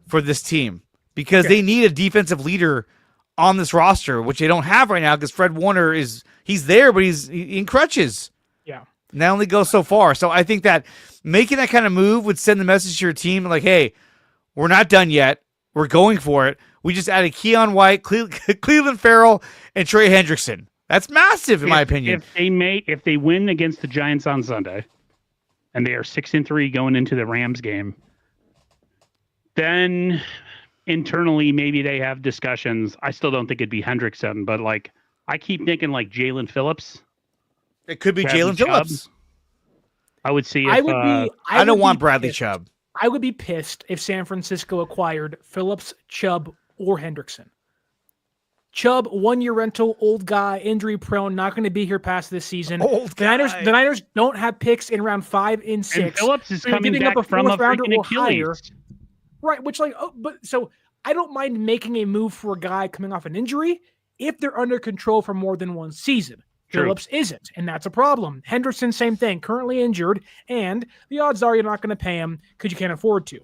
for this team, because they need a defensive leader on this roster, which they don't have right now because Fred Warner he's there, but he's in crutches. Yeah. And that only goes so far. So I think that making that kind of move would send the message to your team like, hey, we're not done yet. We're going for it. We just added Keon White, Cleveland Farrell, and Trey Hendrickson. That's massive, in my opinion. If they win against the Giants on Sunday, and they are 6-3 going into the Rams game, then internally maybe they have discussions. I still don't think it'd be Hendrickson, but like I keep thinking like Jalen Phillips. It could be Jalen Phillips. I would see. I don't want Bradley Chubb. I would be pissed if San Francisco acquired Phillips, Chubb, or Hendrickson. Chubb, 1-year rental, old guy, injury prone, not going to be here past this season. The Niners don't have picks in round 5 and 6. And Phillips is coming back from a freaking Achilles. Right, which so I don't mind making a move for a guy coming off an injury if they're under control for more than one season. True. Phillips isn't, and that's a problem. Henderson, same thing, currently injured, and the odds are you're not going to pay him because you can't afford to.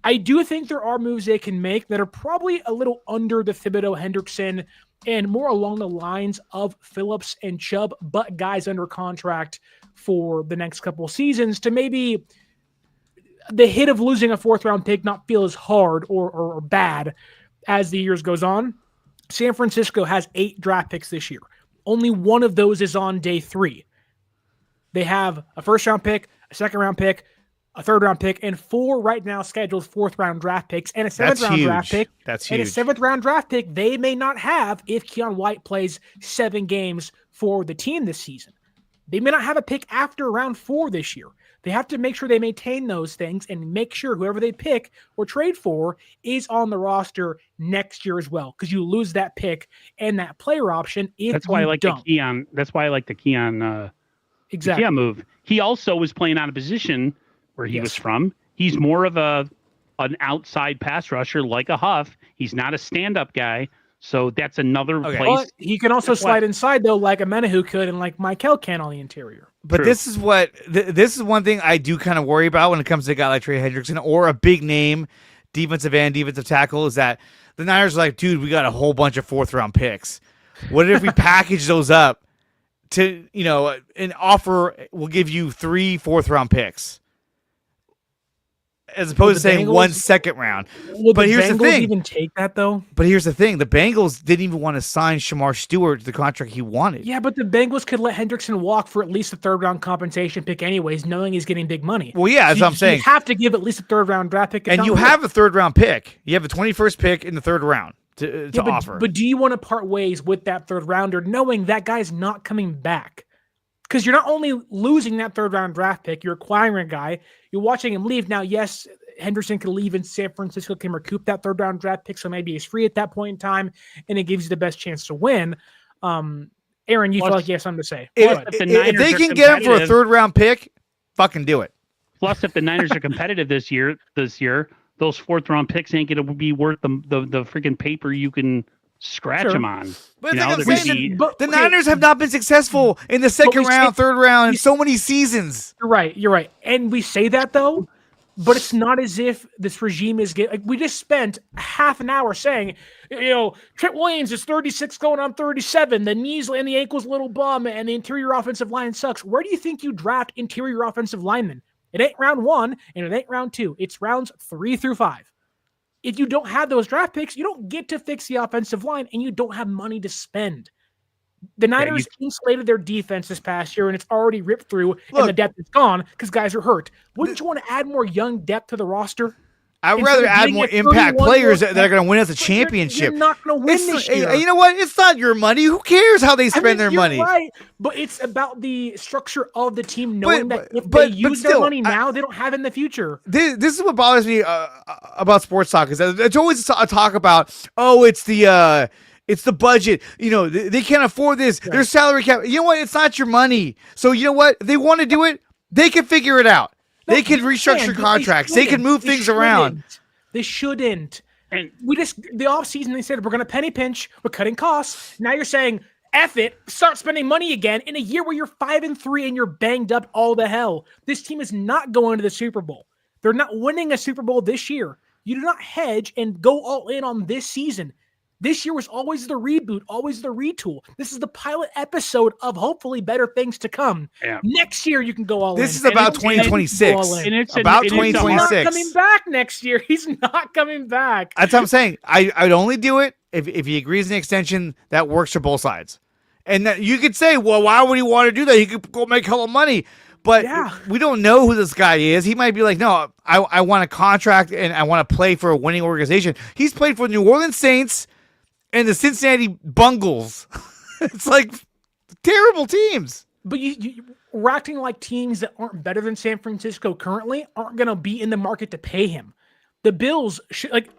I do think there are moves they can make that are probably a little under the Thibodeau, Hendrickson, and more along the lines of Phillips and Chubb, but guys under contract for the next couple of seasons to maybe the hit of losing a 4th-round pick not feel as hard or bad as the years goes on. San Francisco has 8 draft picks this year. Only one of those is on day 3. They have a 1st-round pick, a 2nd-round pick, a 3rd-round pick, and 4 right now scheduled 4th-round draft picks, and a 7th-round draft pick. That's huge. And a 7th-round draft pick they may not have if Keon White plays 7 games for the team this season. They may not have a pick after round 4 this year. They have to make sure they maintain those things and make sure whoever they pick or trade for is on the roster next year as well, because you lose that pick and that player option if That's why I like don't. the Keon. That's why I like the Keon. Exactly. The Keon move. He also was playing out of position where he was from. He's more of an outside pass rusher like a Huff. He's not a stand-up guy. So that's another place. But he can also slide inside, though, like a Menahu could and like Michael can on the interior. But this is this is one thing I do kind of worry about when it comes to a guy like Trey Hendrickson or a big name defensive end, defensive tackle, is that the Niners are like, dude, we got a whole bunch of 4th-round picks. What if we package those up to, an offer will give you 3 4th-round picks? As opposed to saying 1 2nd-round. But here's the thing. Even take that though? But here's the thing. The Bengals didn't even want to sign Shamar Stewart to the contract he wanted. Yeah, but the Bengals could let Hendrickson walk for at least a 3rd-round compensation pick anyways, knowing he's getting big money. Well, yeah, that's what I'm saying. You have to give at least a 3rd-round draft pick. And you have a 3rd-round pick. You have a 21st pick in the 3rd round to offer. But do you want to part ways with that 3rd-rounder knowing that guy's not coming back? Because you're not only losing that 3rd-round draft pick, you're acquiring a guy, you're watching him leave. Now, yes, Henderson can leave and San Francisco can recoup that 3rd-round draft pick, so maybe he's free at that point in time, and it gives you the best chance to win. Aaron, you feel like you have something to say. If they can get him for a 3rd-round pick, fucking do it. Plus, if the Niners are competitive this year, those 4th-round picks ain't going to be worth the freaking paper you can scratch them on. But you like know, I'm they're saying, gonna be, the Niners have not been successful in the second round, third round in so many seasons. You're right. And we say that though, but it's not as if this regime is getting. Like, we just spent half an hour saying, Trent Williams is 36 going on 37. The knees and the ankles a little bum, and the interior offensive line sucks. Where do you think you draft interior offensive linemen? It ain't round 1 and it ain't round 2. It's rounds 3 through 5. If you don't have those draft picks, you don't get to fix the offensive line, and you don't have money to spend. The Niners insulated their defense this past year, and it's already ripped through, and the depth is gone because guys are hurt. Wouldn't you want to add more young depth to the roster? I'd rather add more impact players that are going to win us a championship. You're not going to win this year. You know what? It's not your money. Who cares how they spend their money? Right, but it's about the structure of the team, knowing that if they use their money now, they don't have it in the future. This is what bothers me about sports talk. Is that it's always a talk about, it's the budget. They can't afford this. Right. Their salary cap. You know what? It's not your money. So you know what? If they want to do it, they can figure it out. They can restructure contracts. They can move things around. They shouldn't. And the offseason, they said, we're going to penny pinch. We're cutting costs. Now you're saying, F it, start spending money again in a year where you're 5-3 and you're banged up all the hell. This team is not going to the Super Bowl. They're not winning a Super Bowl this year. You do not hedge and go all in on this season. This year was always the reboot, always the retool. This is the pilot episode of hopefully better things to come. Yeah. Next year, you can go all in. This is about 2026. And it's about 2026. He's not coming back next year. He's not coming back. That's what I'm saying. I'd only do it if he agrees an extension that works for both sides. And that you could say, well, why would he want to do that? He could go make hella money. But we don't know who this guy is. He might be like, no, I want a contract and I want to play for a winning organization. He's played for the New Orleans Saints and the Cincinnati Bungles. It's like terrible teams. But we're acting like teams that aren't better than San Francisco currently aren't going to be in the market to pay him. The Bills,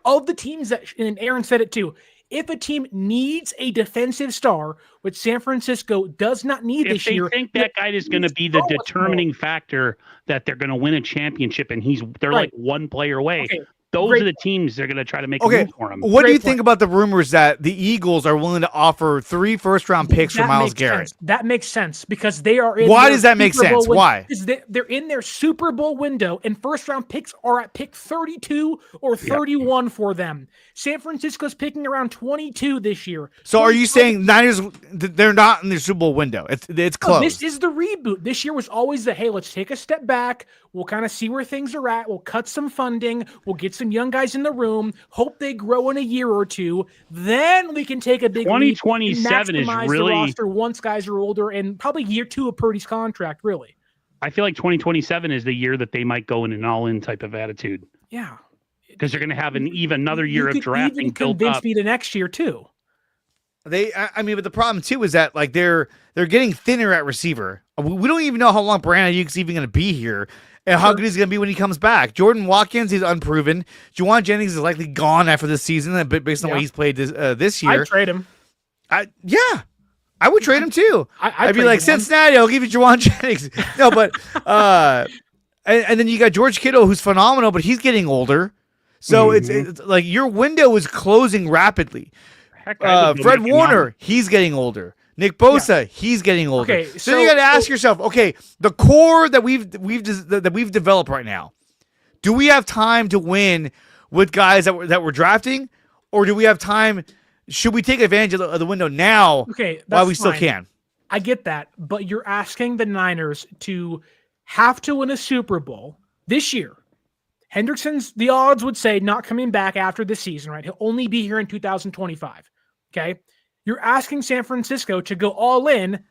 of the teams that, and Aaron said it too, if a team needs a defensive star, which San Francisco does not need this year. If they think that guy is going to be the determining factor that they're going to win a championship and they're like one player away. Okay. Those are the teams they're going to try to make a move for him. What do you think about the rumors that the Eagles are willing to offer 3 first-round picks for Myles Garrett? That makes sense because they are in. Why does that make sense? Why? Because they're in their Super Bowl window, and first-round picks are at pick 32 or 31 for them. San Francisco's picking around 22 this year. So are you saying Niners? They're not in their Super Bowl window. It's closed. This is the reboot. This year was always hey, let's take a step back. We'll kind of see where things are at. We'll cut some funding. We'll get some young guys in the room. Hope they grow in a year or two. Then we can take a big 2027 is really the roster once guys are older and probably year 2 of Purdy's contract. Really, I feel like 2027 is the year that they might go in an all-in type of attitude. Yeah, because they're going to have another year of drafting even built convince up. me the next year too. But the problem too is that they're getting thinner at receiver. We don't even know how long Brandon Ayuk's even going to be here. And how good he's going to be when he comes back. Jordan Watkins, he's unproven. Juwan Jennings is likely gone after this season, based on what he's played this year. I'd trade him. I would trade him too. I'd be like, Cincinnati, I'll give you Juwan Jennings. No, but and then you got George Kittle, who's phenomenal, but he's getting older. So it's like your window is closing rapidly. Fred Warner, he's getting older. Nick Bosa, he's getting older. Okay, so you got to ask yourself, the core that we've developed right now, do we have time to win with guys that we're drafting, or do we have time? Should we take advantage of the window now? While we still can. I get that, but you're asking the Niners to have to win a Super Bowl this year. Hendrickson's, the odds would say, not coming back after this season, right? He'll only be here in 2025. Okay. You're asking San Francisco to go all in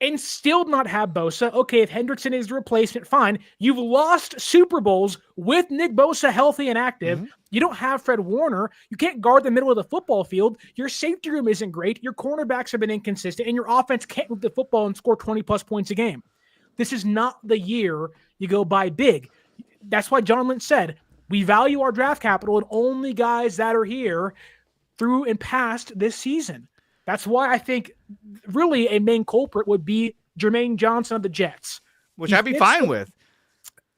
and still not have Bosa. Okay, if Hendrickson is the replacement, fine. You've lost Super Bowls with Nick Bosa healthy and active. Mm-hmm. You don't have Fred Warner. You can't guard the middle of the football field. Your safety room isn't great. Your cornerbacks have been inconsistent, and your offense can't move the football and score 20-plus points a game. This is not the year you go buy big. That's why John Lynch said, we value our draft capital and only guys that are here through and past this season. That's why I think really a main culprit would be Jermaine Johnson of the Jets. Which I'd be fine with.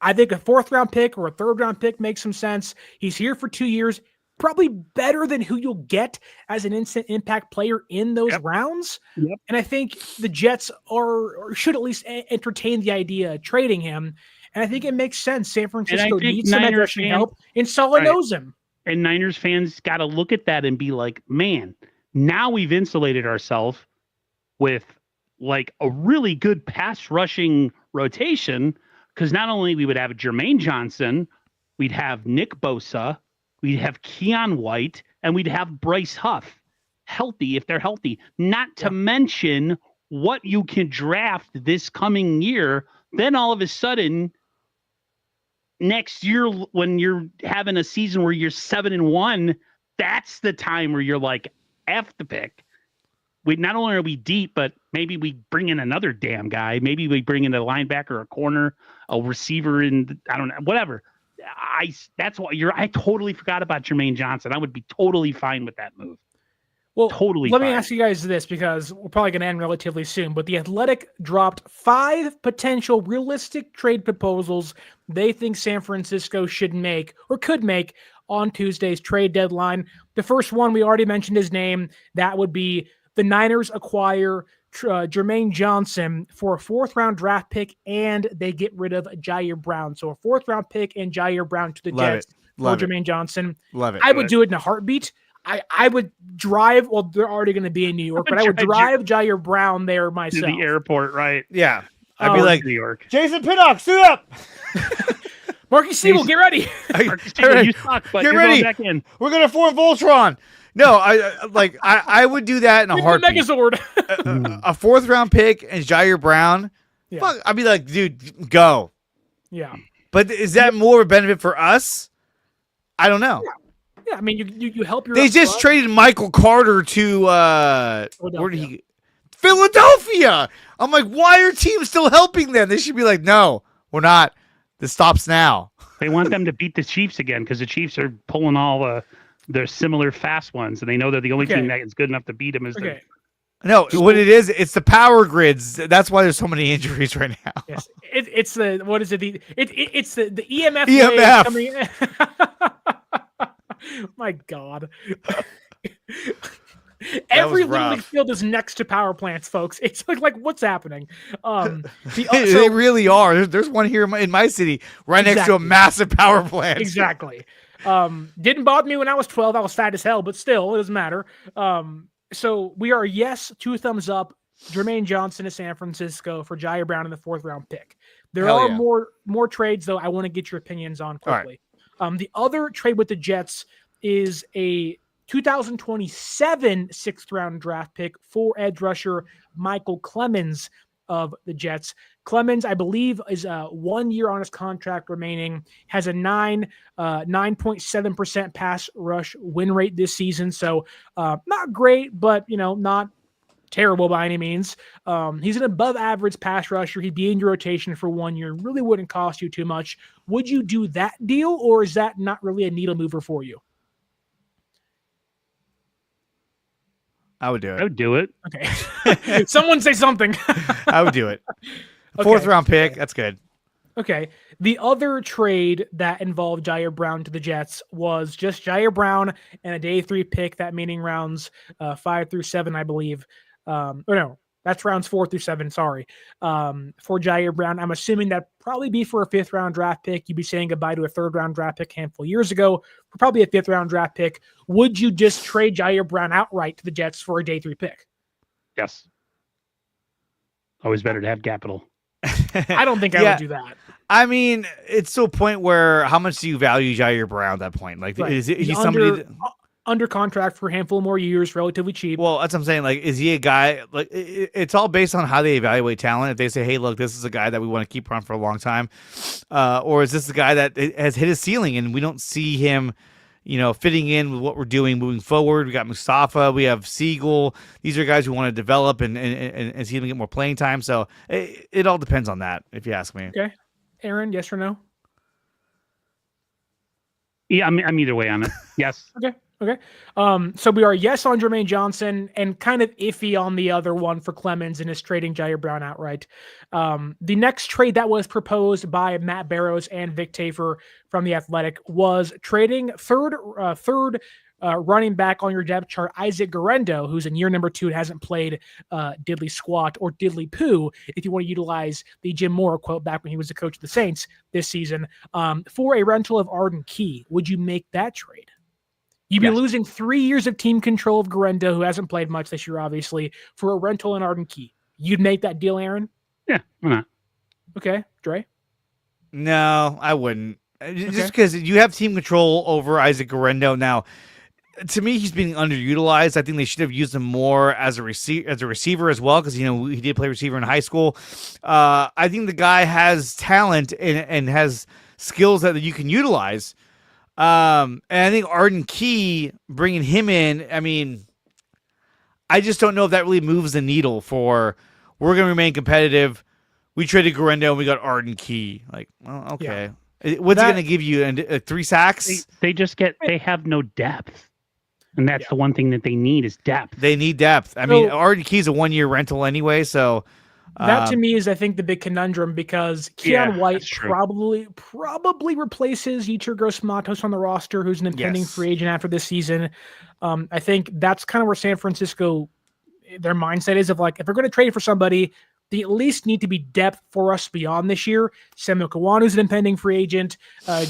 I think a 4th-round pick or a 3rd-round pick makes some sense. He's here for 2 years, probably better than who you'll get as an instant impact player in those rounds. Yep. And I think the Jets should at least entertain the idea of trading him. And I think it makes sense. San Francisco needs some edge rushing help, and Saleh knows him. And Niners fans got to look at that and be like, man, now we've insulated ourselves with like a really good pass rushing rotation, because not only we would have Jermaine Johnson, we'd have Nick Bosa, we'd have Keon White, and we'd have Bryce Huff healthy if they're healthy. Not to mention what you can draft this coming year. Then all of a sudden, next year, when you're having a season where you're 7-1, that's the time where you're like, F the pick. We not only are we deep, but maybe we bring in another damn guy. Maybe we bring in a linebacker, a corner, a receiver, and I don't know, whatever. That's what I totally forgot about Jermaine Johnson. I would be totally fine with that move. Well, totally. Let me ask you guys this, because we're probably going to end relatively soon, but The Athletic dropped 5 potential realistic trade proposals they think San Francisco should make or could make on Tuesday's trade deadline. The first one, we already mentioned his name. That would be the Niners acquire Jermaine Johnson for a 4th-round draft pick, and they get rid of Jair Brown. So a 4th-round pick and Jair Brown to the Jets for Jermaine Johnson. Love it. I would do it in a heartbeat. I would drive. Well, they're already going to be in New York, but I would drive Jair Brown there myself. To the airport, right? Yeah. I'd be like, New York. Jason Pinnock, suit up. Marky Siegel, get ready. Marky Siegel, you suck, but get you're ready. Going back in. We're going to form Voltron. No, I would do that in a heartbeat. The Megazord. A 4th-round pick and Jair Brown. Yeah. Fuck, I'd be like, dude, go. Yeah. But is that more of a benefit for us? I don't know. Yeah, I mean, you help your. They just traded Michael Carter to where did he? Philadelphia. I'm like, why are teams still helping them? They should be like, no, we're not. This stops now. They want them to beat the Chiefs again, because the Chiefs are pulling all their similar fast ones, and they know they're the only team that is good enough to beat them. No, what it is, it's the power grids. That's why there's so many injuries right now. Yes, it's the what is it? It's the EMF. EMF. Coming. My God. Every Little League field is next to power plants, folks. It's like what's happening? They really are. There's one here in my city, right next to a massive power plant. Exactly. Didn't bother me when I was 12. I was fat as hell, but still, it doesn't matter. So we are 2 thumbs up. Jermaine Johnson to San Francisco for Jair Brown in the 4th-round pick. There are more trades, though, I want to get your opinions on quickly. Right. The other trade with the Jets is a 2027 6th-round draft pick for edge rusher Michael Clemens of the Jets. Clemens, I believe, is 1 year on his contract remaining, has a 9.7% pass rush win rate this season. So not great, but, not terrible by any means. He's an above average pass rusher. He'd be in your rotation for 1 year. Really wouldn't cost you too much. Would you do that deal, or is that not really a needle mover for you? I would do it. I would do it. Okay. Someone say something. I would do it. 4th-round pick. That's good. Okay. The other trade that involved Jair Brown to the Jets was just Jair Brown and a day 3 pick, that meaning rounds 5 through 7, I believe. No, that's rounds 4 through 7. Sorry. For Jair Brown, I'm assuming that probably be for a 5th-round draft pick. You'd be saying goodbye to a 3rd-round draft pick a handful of years ago for probably a 5th-round draft pick. Would you just trade Jair Brown outright to the Jets for a day 3 pick? Yes. Always better to have capital. I don't think I would do that. I mean, it's to a point where how much do you value Jair Brown at that point? Like, is he somebody under contract for a handful more years, relatively cheap? Well, that's what I'm saying. Like, is he a guy? Like, it's all based on how they evaluate talent. If they say, "Hey, look, this is a guy that we want to keep around for a long time," or is this a guy that has hit his ceiling and we don't see him, fitting in with what we're doing moving forward? We got Mustafa, we have Siegel. These are guys we want to develop and see them get more playing time. So it all depends on that, if you ask me. Okay, Aaron, yes or no? Yeah, I'm either way on it. Yes. Okay. So we are yes on Jermaine Johnson and kind of iffy on the other one for Clemens and is trading Jair Brown outright. The next trade that was proposed by Matt Barrows and Vic Tafer from The Athletic was trading third running back on your depth chart, Isaac Guerrero, who's in year number 2 and hasn't played diddly squat or diddly poo, if you want to utilize the Jim Moore quote back when he was the coach of the Saints this season, for a rental of Arden Key. Would you make that trade? You'd be losing 3 years of team control of Guerrero, who hasn't played much this year, obviously, for a rental in Arden Key. You'd make that deal, Aaron? Yeah, why not? Okay, Dre? No, I wouldn't. Just because you have team control over Isaac Guerrero now. To me, he's being underutilized. I think they should have used him more as a receiver as well, because he did play receiver in high school. I think the guy has talent and has skills that you can utilize. And I think Arden Key, bringing him in, I mean, I just don't know if that really moves the needle for we're going to remain competitive. We traded Guerrero and we got Arden Key. Like, well, okay. Yeah. What's he going to give you? 3 sacks? They have no depth. And that's the one thing that they need is depth. They need depth. I mean, Arden Key's a 1-year rental anyway, so that to me is, I think, the big conundrum, because Keon White probably replaces Yetur Gross-Matos on the roster, who's an impending free agent after this season. I think that's kind of where San Francisco, their mindset is of like, if we're going to trade for somebody, they at least need to be depth for us beyond this year. Samuel Kawanu's an impending free agent.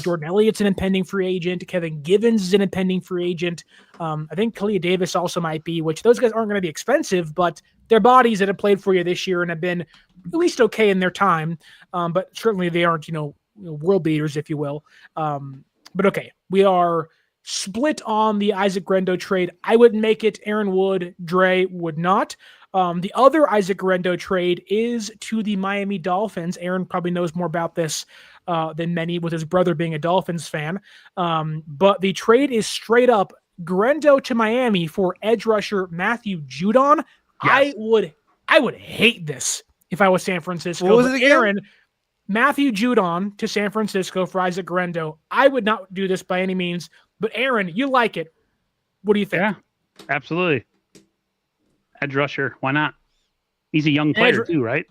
Jordan Elliott's an impending free agent. Kevin Givens is an impending free agent. I think Kalia Davis also might be, which those guys aren't going to be expensive, but they're bodies that have played for you this year and have been at least okay in their time. But certainly they aren't, world beaters, if you will. But okay, we are split on the Isaac Guerrero trade. I wouldn't make it. Aaron would. Dre would not. The other Isaac Guerrero trade is to the Miami Dolphins. Aaron probably knows more about this than many, with his brother being a Dolphins fan. But the trade is straight up Guerrero to Miami for edge rusher Matthew Judon. Yes. I would hate this if I was San Francisco. What was it again? Aaron, Matthew Judon to San Francisco for Isaac Guerrero. I would not do this by any means. But Aaron, you like it. What do you think? Yeah, absolutely. Edge rusher, why not? He's a young player too, right?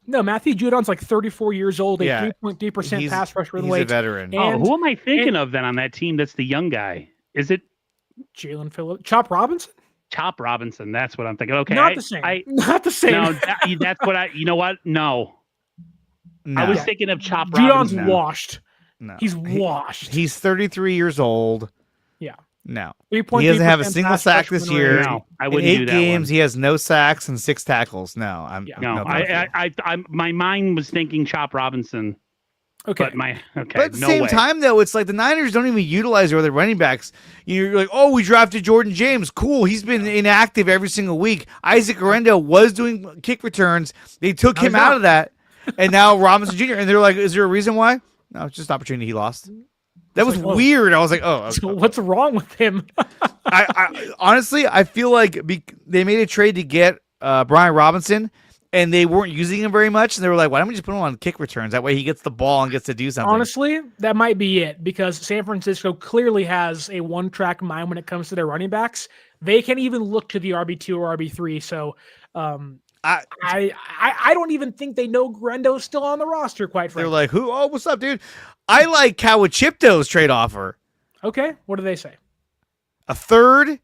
No, Matthew Judon's like 34 years old, a 3.3% pass rush rate. He's a veteran. Who am I thinking of then on that team that's the young guy? Is it Jalen Phillips? Chop Robinson? Chop Robinson, that's what I'm thinking. Okay. Not the same. Not the same. No, that's what you know what? No. I was thinking of Chop Judon's Robinson. washed. No. He's washed. He's 33 years old. Yeah. No. He doesn't have a single sack this year. No, I wouldn't in 8 do that games, one. he has no sacks and 6 tackles. No, my mind was thinking Chop Robinson. Okay. But at the same time, though, it's like the Niners don't even utilize their other running backs. You're like, oh, we drafted Jordan James. Cool. He's been inactive every single week. Isaac Guerrero was doing kick returns. They took him out of that. And now Robinson Jr. And they're like, is there a reason why? No, it's just an opportunity he lost. That was weird. I was like, oh. So what's wrong with him? I honestly, I feel like they made a trade to get Brian Robinson, and they weren't using him very much. And they were like, why don't we just put him on kick returns? That way he gets the ball and gets to do something. Honestly, that might be it, because San Francisco clearly has a one-track mind when it comes to their running backs. They can't even look to the RB2 or RB3. So I don't even think they know Guerrero's still on the roster, quite frankly. They're like, who? Oh, what's up, dude? I like Kawachipto's trade offer. Okay, what do they say? A third,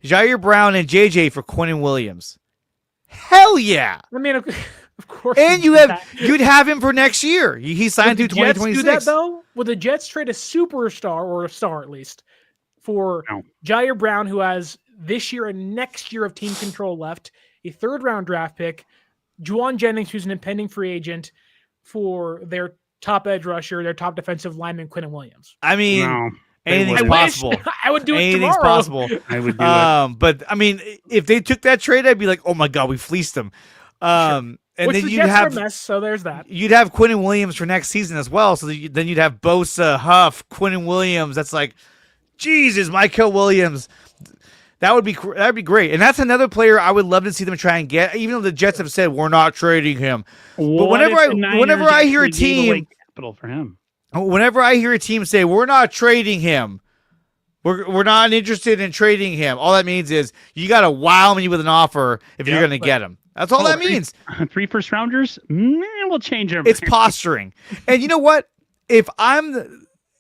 Jair Brown and JJ for Quinnen Williams. Hell yeah! I mean, of course. And you'd have him for next year. He signed through 2026. Do that though? Would the Jets trade a superstar, or a star at least, for Jair Brown, who has this year and next year of team control left, a 3rd-round draft pick, Juwan Jennings, who's an impending free agent, for their top edge rusher, their top defensive lineman, Quinnen Williams? I mean, anything's possible. I would do it anything's tomorrow. Possible. I would do it. But I mean, if they took that trade, I'd be like, oh my god, we fleeced them. And which then the you'd Jets have are a mess, so there's that. You'd have Quinnen Williams for next season as well. So then you'd have Bosa, Huff, Quinnen Williams. That's like, Jesus, Michael Williams. That'd be great. And that's another player I would love to see them try and get, even though the Jets have said we're not trading him. But whenever I hear a team capital for him. Whenever I hear a team say we're not trading him, We're not interested in trading him. All that means is you got to wow me with an offer if you're going to get him. That's all that means. 3 first rounders? We'll change them. It's posturing. And you know what? If I'm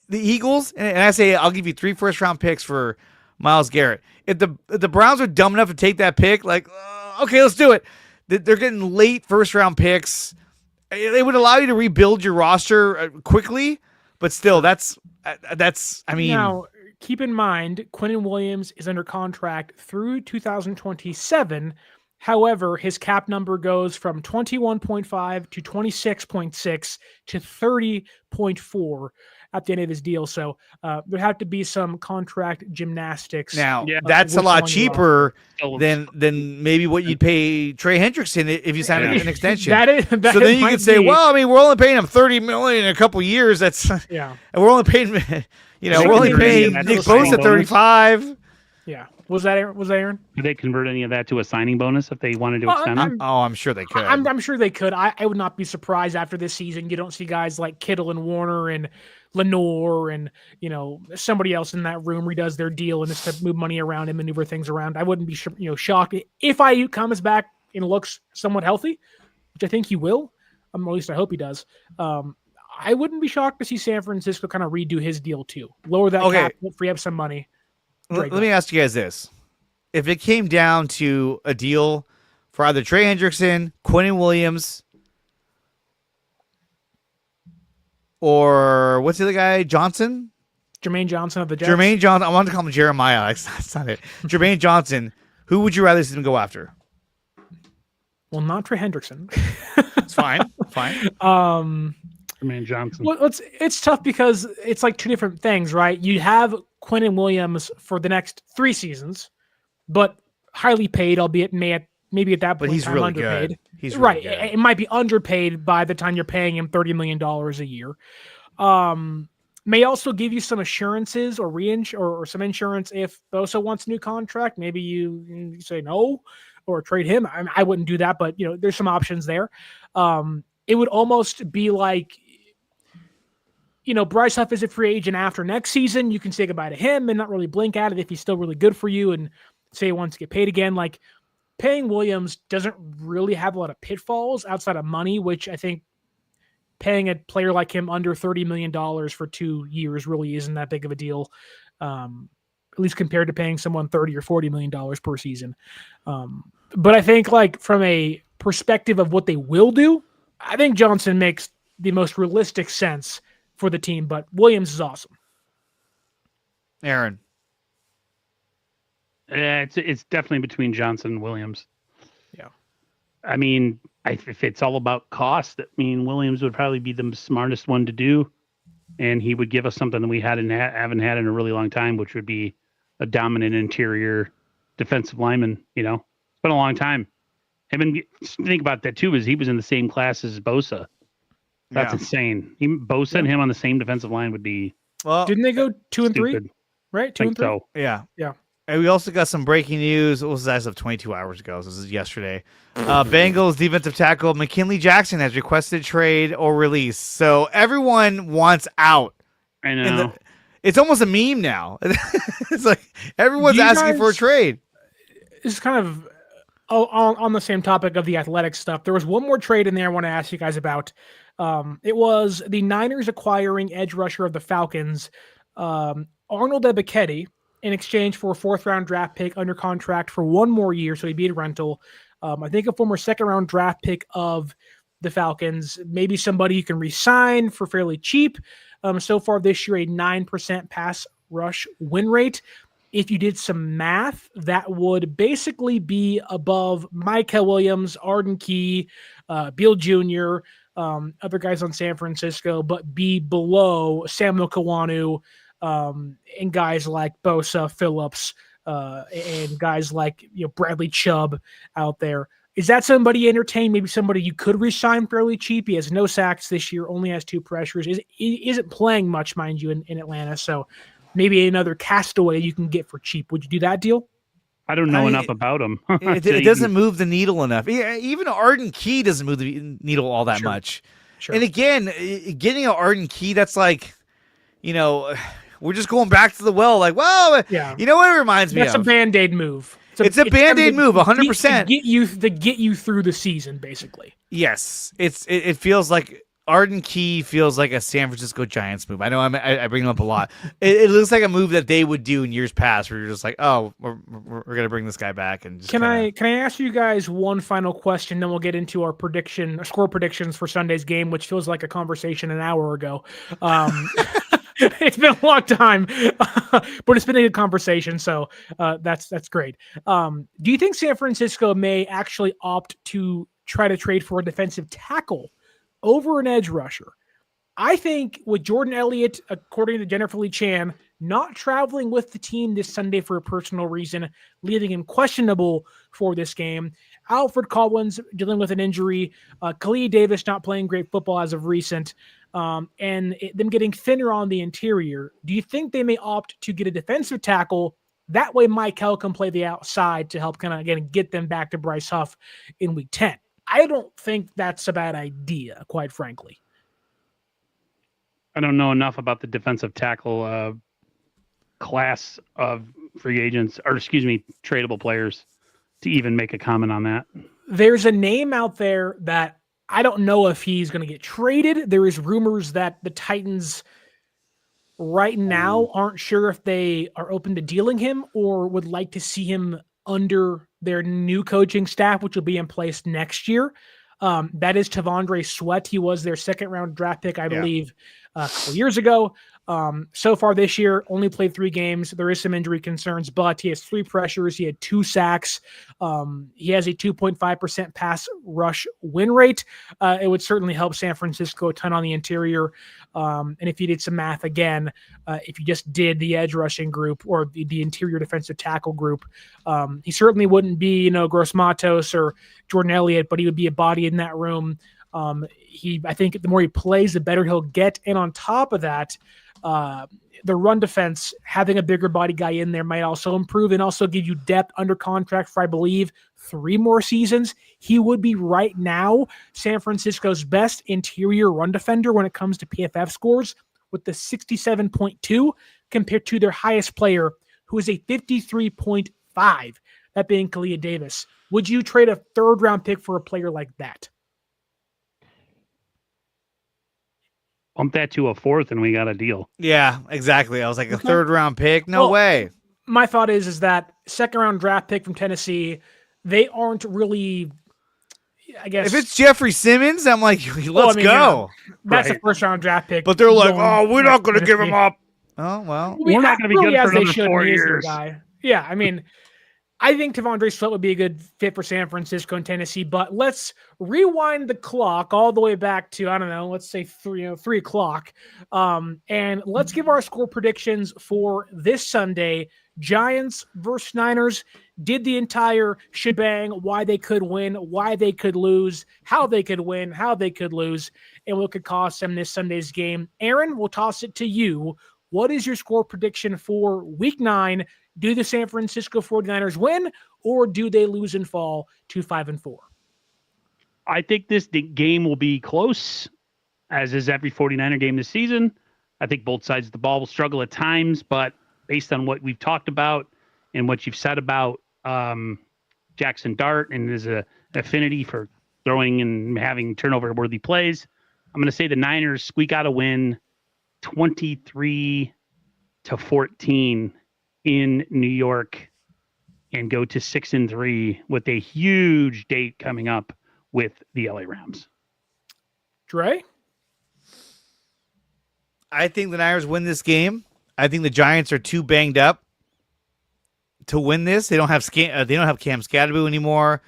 the Eagles and I say I'll give you 3 first-round picks for Myles Garrett, if the Browns are dumb enough to take that pick, like, okay, let's do it. They're getting late first-round picks. It would allow you to rebuild your roster quickly, but still, that's. I mean, now keep in mind, Quinnen Williams is under contract through 2027. However, his cap number goes from 21.5 to 26.6 to 30.4 at the end of his deal. So there have to be some contract gymnastics. Now, that's a lot cheaper than maybe what you'd pay Trey Hendrickson if you signed an extension. that so then you could say, well, I mean, we're only paying him $30 million in a couple years. That's and we're only paying, we're only paying Nick Bosa 35. Yeah. Was that Aaron? Did they convert any of that to a signing bonus if they wanted to extend him? I'm sure they could. I'm sure they could. I would not be surprised after this season. You don't see guys like Kittle and Warner and Lenore and somebody else in that room redoes their deal and just to move money around and maneuver things around. I wouldn't be shocked if IU comes back and looks somewhat healthy, which I think he will. At least I hope he does. I wouldn't be shocked to see San Francisco kind of redo his deal too, lower that cap, free up some money. Let me ask you guys this. If it came down to a deal for either Trey Hendrickson, Quinnen Williams, or what's the other guy? Johnson? Jermaine Johnson of the Jets. Jermaine Johnson. I wanted to call him Jeremiah. That's not it. Jermaine Johnson. Who would you rather see them go after? Well, not Trey Hendrickson. It's fine. Jermaine Johnson. Well, it's tough because it's like two different things, right? You have Quinnen Williams for the next 3 seasons, but highly paid, albeit maybe at that point but he's really underpaid. Good. He's right. Really good. It might be underpaid by the time you're paying him $30 million a year. May also give you some assurances or some insurance if Bosa wants a new contract. Maybe you say no or trade him. I wouldn't do that, but there's some options there. It would almost be like, Bryce Huff is a free agent after next season. You can say goodbye to him and not really blink at it if he's still really good for you and say he wants to get paid again. Like, paying Williams doesn't really have a lot of pitfalls outside of money, which I think paying a player like him under $30 million for 2 years really isn't that big of a deal, at least compared to paying someone $30 or $40 million per season. But I think, like, from a perspective of what they will do, I think Johnson makes the most realistic sense for the team, but Williams is awesome. Aaron. It's definitely between Johnson and Williams. Yeah. I mean, if it's all about cost, Williams would probably be the smartest one to do, and he would give us something that we haven't had in a really long time, which would be a dominant interior defensive lineman. It's been a long time. Think about that too, is he was in the same class as Bosa. That's insane. Bosa and him on the same defensive line would be. Well, didn't they go 2 and 3? Right, 2 and 3. So. Yeah. And we also got some breaking news. It was as of 22 hours ago. So this is yesterday. Bengals defensive tackle McKinley Jackson has requested trade or release. So everyone wants out. I know. It's almost a meme now. It's like everyone's asking for a trade. It's kind of on the same topic of the athletic stuff. There was one more trade in there I want to ask you guys about. It was the Niners acquiring edge rusher of the Falcons, Arnold Ebiketie, in exchange for a 4th-round draft pick under contract for 1 more year, so he'd be a rental. I think a former 2nd-round draft pick of the Falcons, maybe somebody you can re-sign for fairly cheap. So far this year, a 9% pass rush win rate. If you did some math, that would basically be above Micah Williams, Arden Key, Beal Jr., other guys on San Francisco, but be below Samuel Kawanu, and guys like Bosa, Phillips, and guys like Bradley Chubb out there. Is that somebody you entertain? Maybe somebody you could re-sign fairly cheap. He has no sacks this year, only has 2 pressures. Isn't playing much, mind you, in Atlanta. So maybe another castaway you can get for cheap. Would you do that deal? I don't know enough about him. It doesn't move the needle enough. Even Arden Key doesn't move the needle all that much. Sure. And again, getting an Arden Key, that's like, We're just going back to the well. Like, well, Yeah. you know what it reminds me That's of? a Band-Aid move. It's a Band-Aid move, 100%. To get you through the season, basically. Yes, it feels like Arden Key feels like a San Francisco Giants move. I know I bring them up a lot. It looks like a move that they would do in years past, where you're just like, oh, we're gonna bring this guy back and just. Can I ask you guys one final question? Then we'll get into our score predictions for Sunday's game, which feels like a conversation an hour ago. It's been a long time, but it's been a good conversation. So that's great. Do you think San Francisco may actually opt to try to trade for a defensive tackle over an edge rusher? I think with Jordan Elliott, according to Jennifer Lee Chan, not traveling with the team this Sunday for a personal reason, leaving him questionable for this game. Alfred Collins dealing with an injury. Khalid Davis not playing great football as of recent. And them getting thinner on the interior. Do you think they may opt to get a defensive tackle? That way Mike Hill can play the outside to help kind of, again, get them back to Bryce Huff in week 10. I don't think that's a bad idea, quite frankly. I don't know enough about the defensive tackle class of free agents, or tradable players, to even make a comment on that. There's a name out there that I don't know if he's going to get traded. There is rumors that the Titans right now aren't sure if they are open to dealing him or would like to see him under their new coaching staff, which will be in place next year. That is Tavondre Sweat. He was their second-round draft pick, I believe, a couple years ago. So far this year, only played 3 games. There is some injury concerns, but he has 3 pressures. He had 2 sacks. He has a 2.5% pass rush win rate. It would certainly help San Francisco a ton on the interior. And if you did some math again, if you just did the edge rushing group or the interior defensive tackle group, he certainly wouldn't be, Gross Matos or Jordan Elliott, but he would be a body in that room. I think the more he plays, the better he'll get. And on top of that, the run defense, having a bigger body guy in there might also improve and also give you depth under contract for, I believe, 3 more seasons. He would be right now San Francisco's best interior run defender when it comes to PFF scores, with the 67.2 compared to their highest player, who is a 53.5, that being Khalid Davis. Would you trade a 3rd-round pick for a player like that? Bump that to a 4th and we got a deal. Yeah, exactly. I was like, a 3rd-round pick? No way. My thought is that 2nd-round draft pick from Tennessee, they aren't really, I guess. If it's Jeffrey Simmons, I'm like, let's go. That's a 1st-round draft pick. But they're like, we're not going to give him up. Oh, well. We're not going to be good for another 4 years. Yeah, I mean, I think Tavondre Sweat would be a good fit for San Francisco and Tennessee, but let's rewind the clock all the way back to, I don't know, let's say 3 o'clock. And let's give our score predictions for this Sunday. Giants versus Niners. Did the entire shebang, why they could win, why they could lose, how they could win, how they could lose, and what could cost them this Sunday's game. Aaron, we'll toss it to you. What is your score prediction for Week 9? Do the San Francisco 49ers win, or do they lose and fall to 5-4? I think this game will be close, as is every 49er game this season. I think both sides of the ball will struggle at times, but based on what we've talked about and what you've said about Jackson Dart and his affinity for throwing and having turnover-worthy plays, I'm going to say the Niners squeak out a win 23-14 in New York and go to 6-3 with a huge date coming up with the LA Rams. Dre? I think the Niners win this game. I think the Giants are too banged up to win this. They don't have Cam Scadaboo anymore.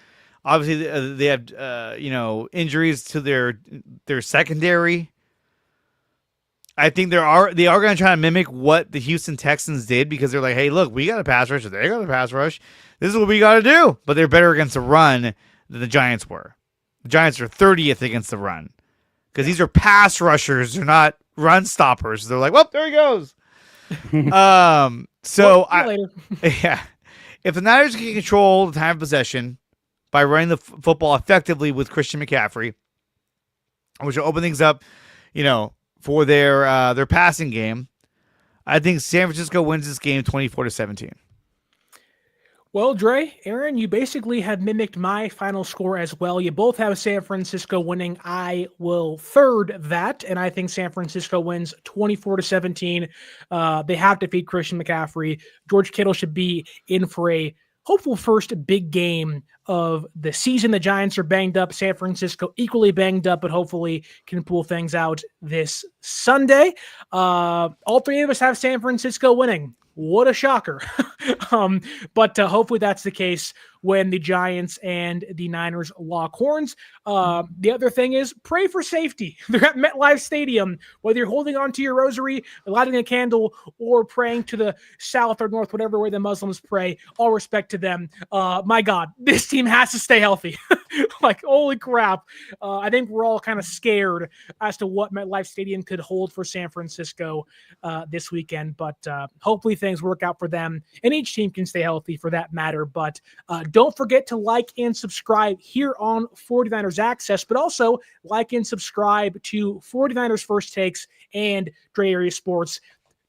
Obviously, they have injuries to their secondary. I think they are going to try to mimic what the Houston Texans did, because they're like, hey, look, we got a pass rush, or they got a pass rush. This is what we got to do. But they're better against the run than the Giants were. The Giants are 30th against the run, because these are pass rushers. They're not run stoppers. They're like, well, there he goes. Yeah, if the Niners can control the time of possession by running the football effectively with Christian McCaffrey, which will open things up, for their passing game, I think San Francisco wins this game 24-17. Well, Dre, Aaron, you basically have mimicked my final score as well. You both have San Francisco winning. I will third that, and I think San Francisco wins 24-17. They have to defeat Christian McCaffrey. George Kittle should be in for a hopeful first big game of the season. The Giants are banged up. San Francisco equally banged up, but hopefully can pull things out this Sunday. All three of us have San Francisco winning. What a shocker. But hopefully that's the case when the Giants and the Niners lock horns. The other thing is pray for safety. They're at MetLife Stadium. Whether you're holding onto your rosary, lighting a candle, or praying to the south or north, whatever way the Muslims pray, all respect to them. My God, this team has to stay healthy. Like, holy crap. I think we're all kind of scared as to what MetLife Stadium could hold for San Francisco this weekend. But hopefully things work out for them, and each team can stay healthy for that matter. But don't forget to like and subscribe here on 49ers Access, but also like and subscribe to 49ers First Takes and Dre Area Sports.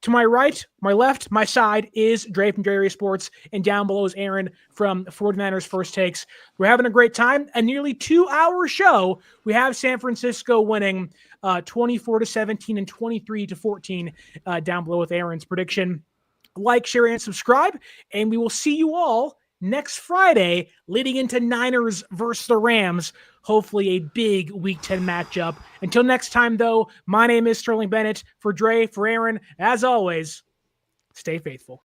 To my right, my left, my side is Dre from Dre Area Sports, and down below is Aaron from 49ers First Takes. We're having a great time. A nearly 2-hour show. We have San Francisco winning 24-17 and 23-14 down below with Aaron's prediction. Like, share, and subscribe, and we will see you all next Friday leading into Niners versus the Rams. Hopefully a big Week 10 matchup. Until next time, though, my name is Sterling Bennett. For Dre, for Aaron, as always, stay faithful.